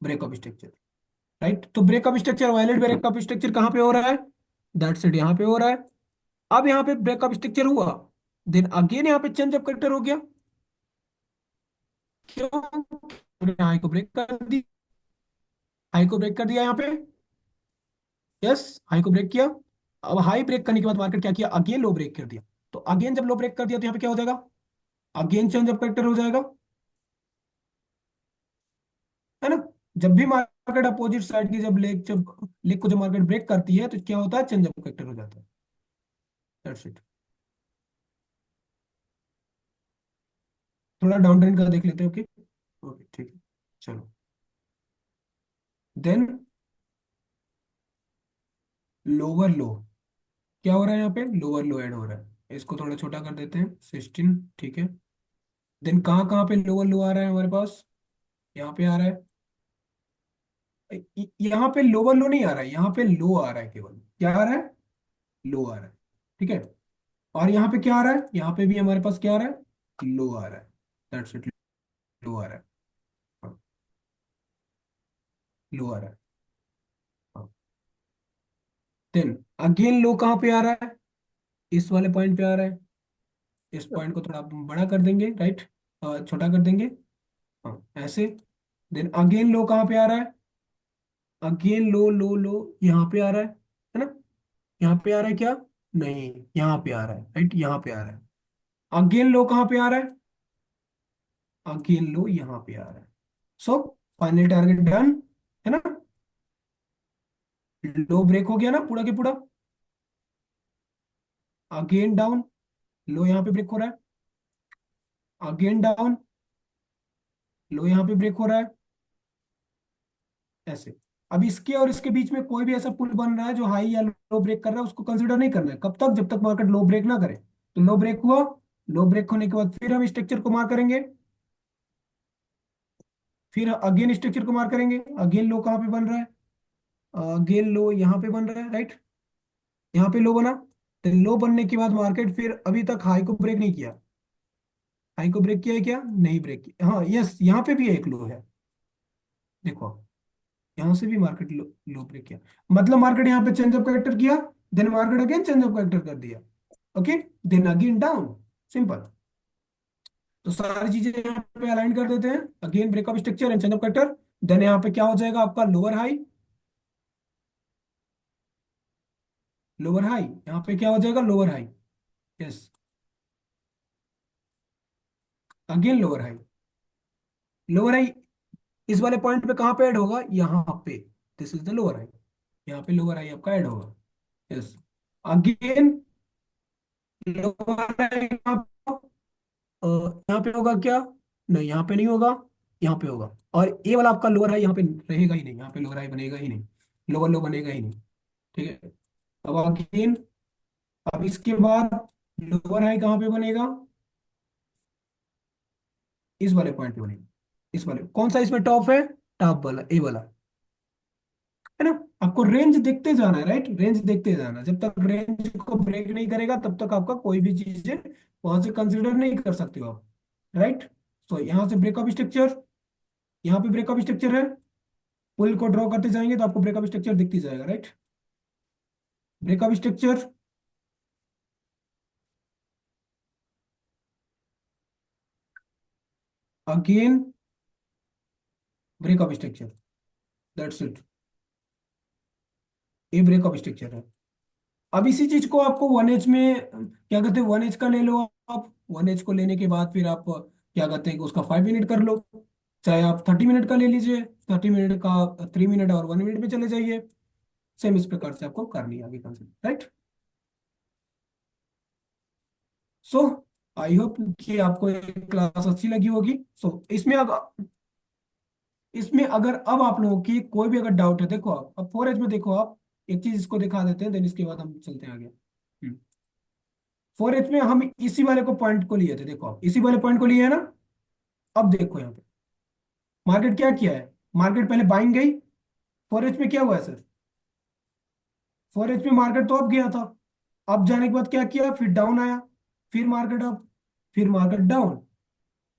ब्रेकअप स्ट्रक्चर, राइट। तो breakup structure, violate breakup structure कहाँ पे हो रहा है, दैट्स इट, यहाँ पे हो रहा है। अब यहाँ पे ब्रेकअप स्ट्रक्चर हुआ, देन अगेन यहाँ पे चेंज ऑफ करेक्टर हो गया। क्यों? हाई को ब्रेक कर दिया, हाई को ब्रेक कर दिया यहाँ पे, यस, हाई को ब्रेक किया। अब हाई ब्रेक करने के बाद मार्केट क्या किया, अगेन लो ब्रेक कर दिया। तो अगेन जब लो ब्रेक कर दिया तो यहाँ पे क्या हो जाएगा, अगेन चेंज ऑफ करेक्टर हो जाएगा, है ना। जब भी मार्केट अपोजिट साइड की जब लेग को जब मार्केट ब्रेक करती है तो क्या होता है, चेंज ऑफ करेक्टर हो जाता है। That's it. थोड़ा डाउन ट्रेंड का देख लेते हैं। ओके, ओके ठीक है, चलो। देन लोअर लो, क्या हो रहा है यहाँ पे, लोअर लो ऐड हो रहा है, इसको थोड़ा छोटा कर देते हैं, 16, ठीक है। देन कहाँ कहाँ पे लोअर लो आ रहा है हमारे पास, यहाँ पे आ रहा है। यहाँ पे लोअर लो नहीं आ रहा है, यहाँ पे लो आ रहा है, केवल क्या आ रहा है, लो आ रहा है, ठीक है। और यहाँ पे क्या आ रहा है, यहाँ पे भी हमारे पास क्या आ रहा है, लो आ रहा है। दैट्स इट, लो आ रहा है। हाँ, लो आ रहा है। हाँ, देन अगेन लो कहाँ पे आ रहा है, इस वाले पॉइंट पे आ रहा है। इस पॉइंट को थोड़ा बड़ा कर देंगे, राइट, छोटा कर देंगे, हाँ ऐसे। देन अगेन लो कहाँ पे आ रहा है, अगेन लो लो लो यहाँ पे आ रहा है ना, यहाँ पे आ रहा है क्या, नहीं यहाँ पे आ रहा है, राइट, यहाँ पे आ रहा है। अगेन लो कहाँ पे आ रहा है, अगेन लो यहाँ पे आ रहा है। सो फाइनल टारगेट डन, है ना। लो ब्रेक हो गया ना पूरा के पूरा। अगेन डाउन, लो यहाँ पे ब्रेक हो रहा है, अगेन डाउन, लो यहाँ पे ब्रेक हो रहा है, ऐसे। अब इसके और इसके बीच में कोई भी ऐसा पुल बन रहा है जो हाई या लो ब्रेक कर रहा है, उसको कंसिडर नहीं करना है। कब तक, जब तक मार्केट लो ब्रेक ना करे। तो लो ब्रेक हुआ, लो ब्रेक होने के बाद फिर हम स्ट्रक्चर को मार करेंगे, फिर अगेन स्ट्रक्चर को मार करेंगे। अगेन लो कहाँ पे बन रहा है, अगेन लो यहाँ पे बन रहा है, राइट, यहाँ पे लो बना। तो लो बनने के बाद मार्केट फिर अभी तक हाई को ब्रेक नहीं किया। हाई को ब्रेक किया है क्या, नहीं ब्रेक किया, हाँ यस, यहाँ पे भी एक लो है, देखो यहाँ से भी मार्केट लो, लो ब्रेक किया। मतलब मार्केट यहाँ पे चेंज ऑफ कैरेक्टर किया, then market again change of character कर दिया, okay, then again down, simple. तो सारी चीजें यहाँ पे अलाइन कर देते हैं, again breakup structure and change of character. Then यहाँ पे क्या हो जाएगा आपका, लोअर हाई, लोअर हाई, यहाँ पे क्या हो जाएगा, lower high, yes, again lower high. Lower high इस वाले पॉइंट पे कहाँ पे ऐड होगा, यहाँ पे, this is the lower high, यहाँ पे लोअर हाई आपका ऐड होगा, यस। अगेन लोअर हाई यहाँ पे होगा क्या, नहीं यहाँ पे नहीं होगा, यहाँ पे होगा। और ये वाला आपका लोअर हाई यहाँ पे रहेगा ही नहीं, यहाँ पे लोअर हाई बनेगा ही नहीं, लोअर लो बनेगा ही नहीं, ठीक है। अब अगेन, अब इसके बाद लोअर हाई कहाँ पे बनेगा, इस वाले पॉइंट पे बनेगा, इस वाले, कौन सा इसमें टॉप है, टॉप वाला, ए वाला, है ना। आपको रेंज देखते जाना है, राइट, रेंज देखते जाना, जब तक रेंज को ब्रेक नहीं करेगा तब तक आपका कोई भी चीज वहां से कंसिडर नहीं कर सकते हो आप, राइट। तो यहाँ से ब्रेकअप स्ट्रक्चर, यहाँ पे ब्रेकअप स्ट्रक्चर है, पुल को ड्रॉ करते जाएंगे तो आपको ब्रेकअप स्ट्रक्चर दिखती जाएगा, right, breakup structure. Again breakup structure, that's it, ये ब्रेकअप स्ट्रक्चर है। अब इसी चीज को आपको 1H में क्या कहते हैं, 1H का ले लो आप, 1H को लेने के बाद फिर आप क्या कहते हैं कि उसका 5 मिनट कर लो, चाहे आप 30 मिनट का ले लीजिए, 30 मिनट का 3 मिनट और 1 मिनट में चले जाइए। सेम इस प्रकार से आपको करनी है आगे concept, right. So I hope कि आपको ये क्लास अच्छी लगी होगी। सो इसमें अगर अब आप लोगों की कोई भी अगर डाउट है, देखो आप अब 4H में देखो आप, एक चीज इसको दिखा देते हैं, देन इसके बाद हम चलते हैं आगे। 4H में हम इसी वाले को पॉइंट को लिए थे, देखो आप इसी वाले पॉइंट को लिए है ना। अब देखो यहाँ पे मार्केट क्या किया है, मार्केट पहले बाइंग गई, 4H में क्या हुआ है सर, 4H में मार्केट तो अब गया था, अब जाने के बाद क्या किया, फिर डाउन आया, फिर मार्केट अप, फिर मार्केट डाउन,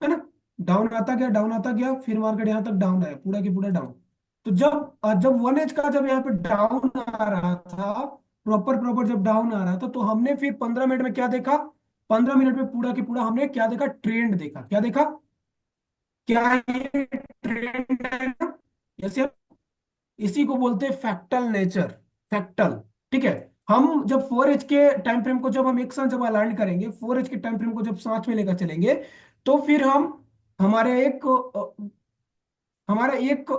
है ना। डाउन आता गया, डाउन आता गया, फिर मार्केट यहाँ तक डाउन आया, पूरा की पूरा डाउन। तो जब 1H का जब यहाँ पे डाउन आ रहा था, प्रॉपर प्रॉपर जब डाउन आ रहा था, तो हमने फिर 15 मिनट में क्या देखा, 15 मिनट में पूरा की पूरा हमने क्या देखा, ट्रेंड देखा, क्या देखा, क्या ये ट्रेंड है ना, जैसे इसी को बोलते हैं फैक्टल नेचर, फैक्टल, ठीक है। हम जब 4H के टाइम फ्रेम को जब हम एक साथ जब अलाइन करेंगे, 4H के टाइम फ्रेम को जब साथ में लेकर चलेंगे, तो फिर हम हमारे एक हमारा एक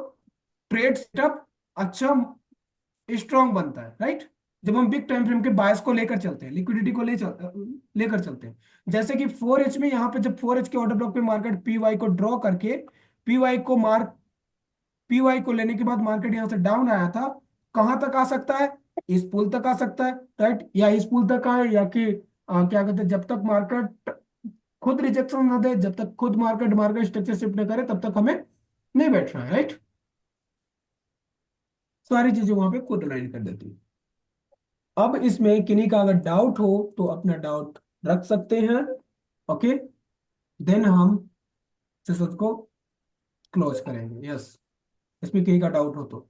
ट्रेड सेटअप अच्छा स्ट्रांग बनता है, राइट। जब हम बिग टाइम फ्रेम के बायस को लेकर चलते हैं, लिक्विडिटी को लेकर चलते हैं। जैसे कि 4H में यहाँ पे जब 4H के ऑर्डर ब्लॉक पे मार्केट पीवाई को ड्रॉ करके पीवाई को मार्क पीवाई को लेने के बाद मार्केट यहाँ से डाउन आया था, कहां तक आ सकता है, इस पुल तक आ सकता है, राइट, या इस पुल तक आए, या कि क्या कहते हैं, जब तक मार्केट खुद रिजेक्शन ना दे, जब तक खुद मार्केट मार्केट स्ट्रक्चर शिफ्ट न करे, तब तक हमें नहीं बैठना है, राइट। सारी चीजें वहां पे खुद लाइन कर देती है। अब इसमें किन्हीं का अगर डाउट हो तो अपना डाउट रख सकते हैं, ओके, देन हम सेशन को क्लोज करेंगे, यस। इसमें किन्हीं का डाउट हो तो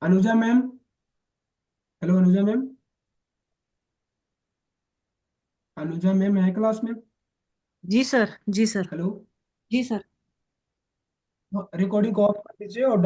Anuja ma'am, hello Anuja ma'am, Anuja ma'am है क्लास में? जी सर, जी सर, हेलो, जी सर। रिकॉर्डिंग को ऑफ कर दीजिए और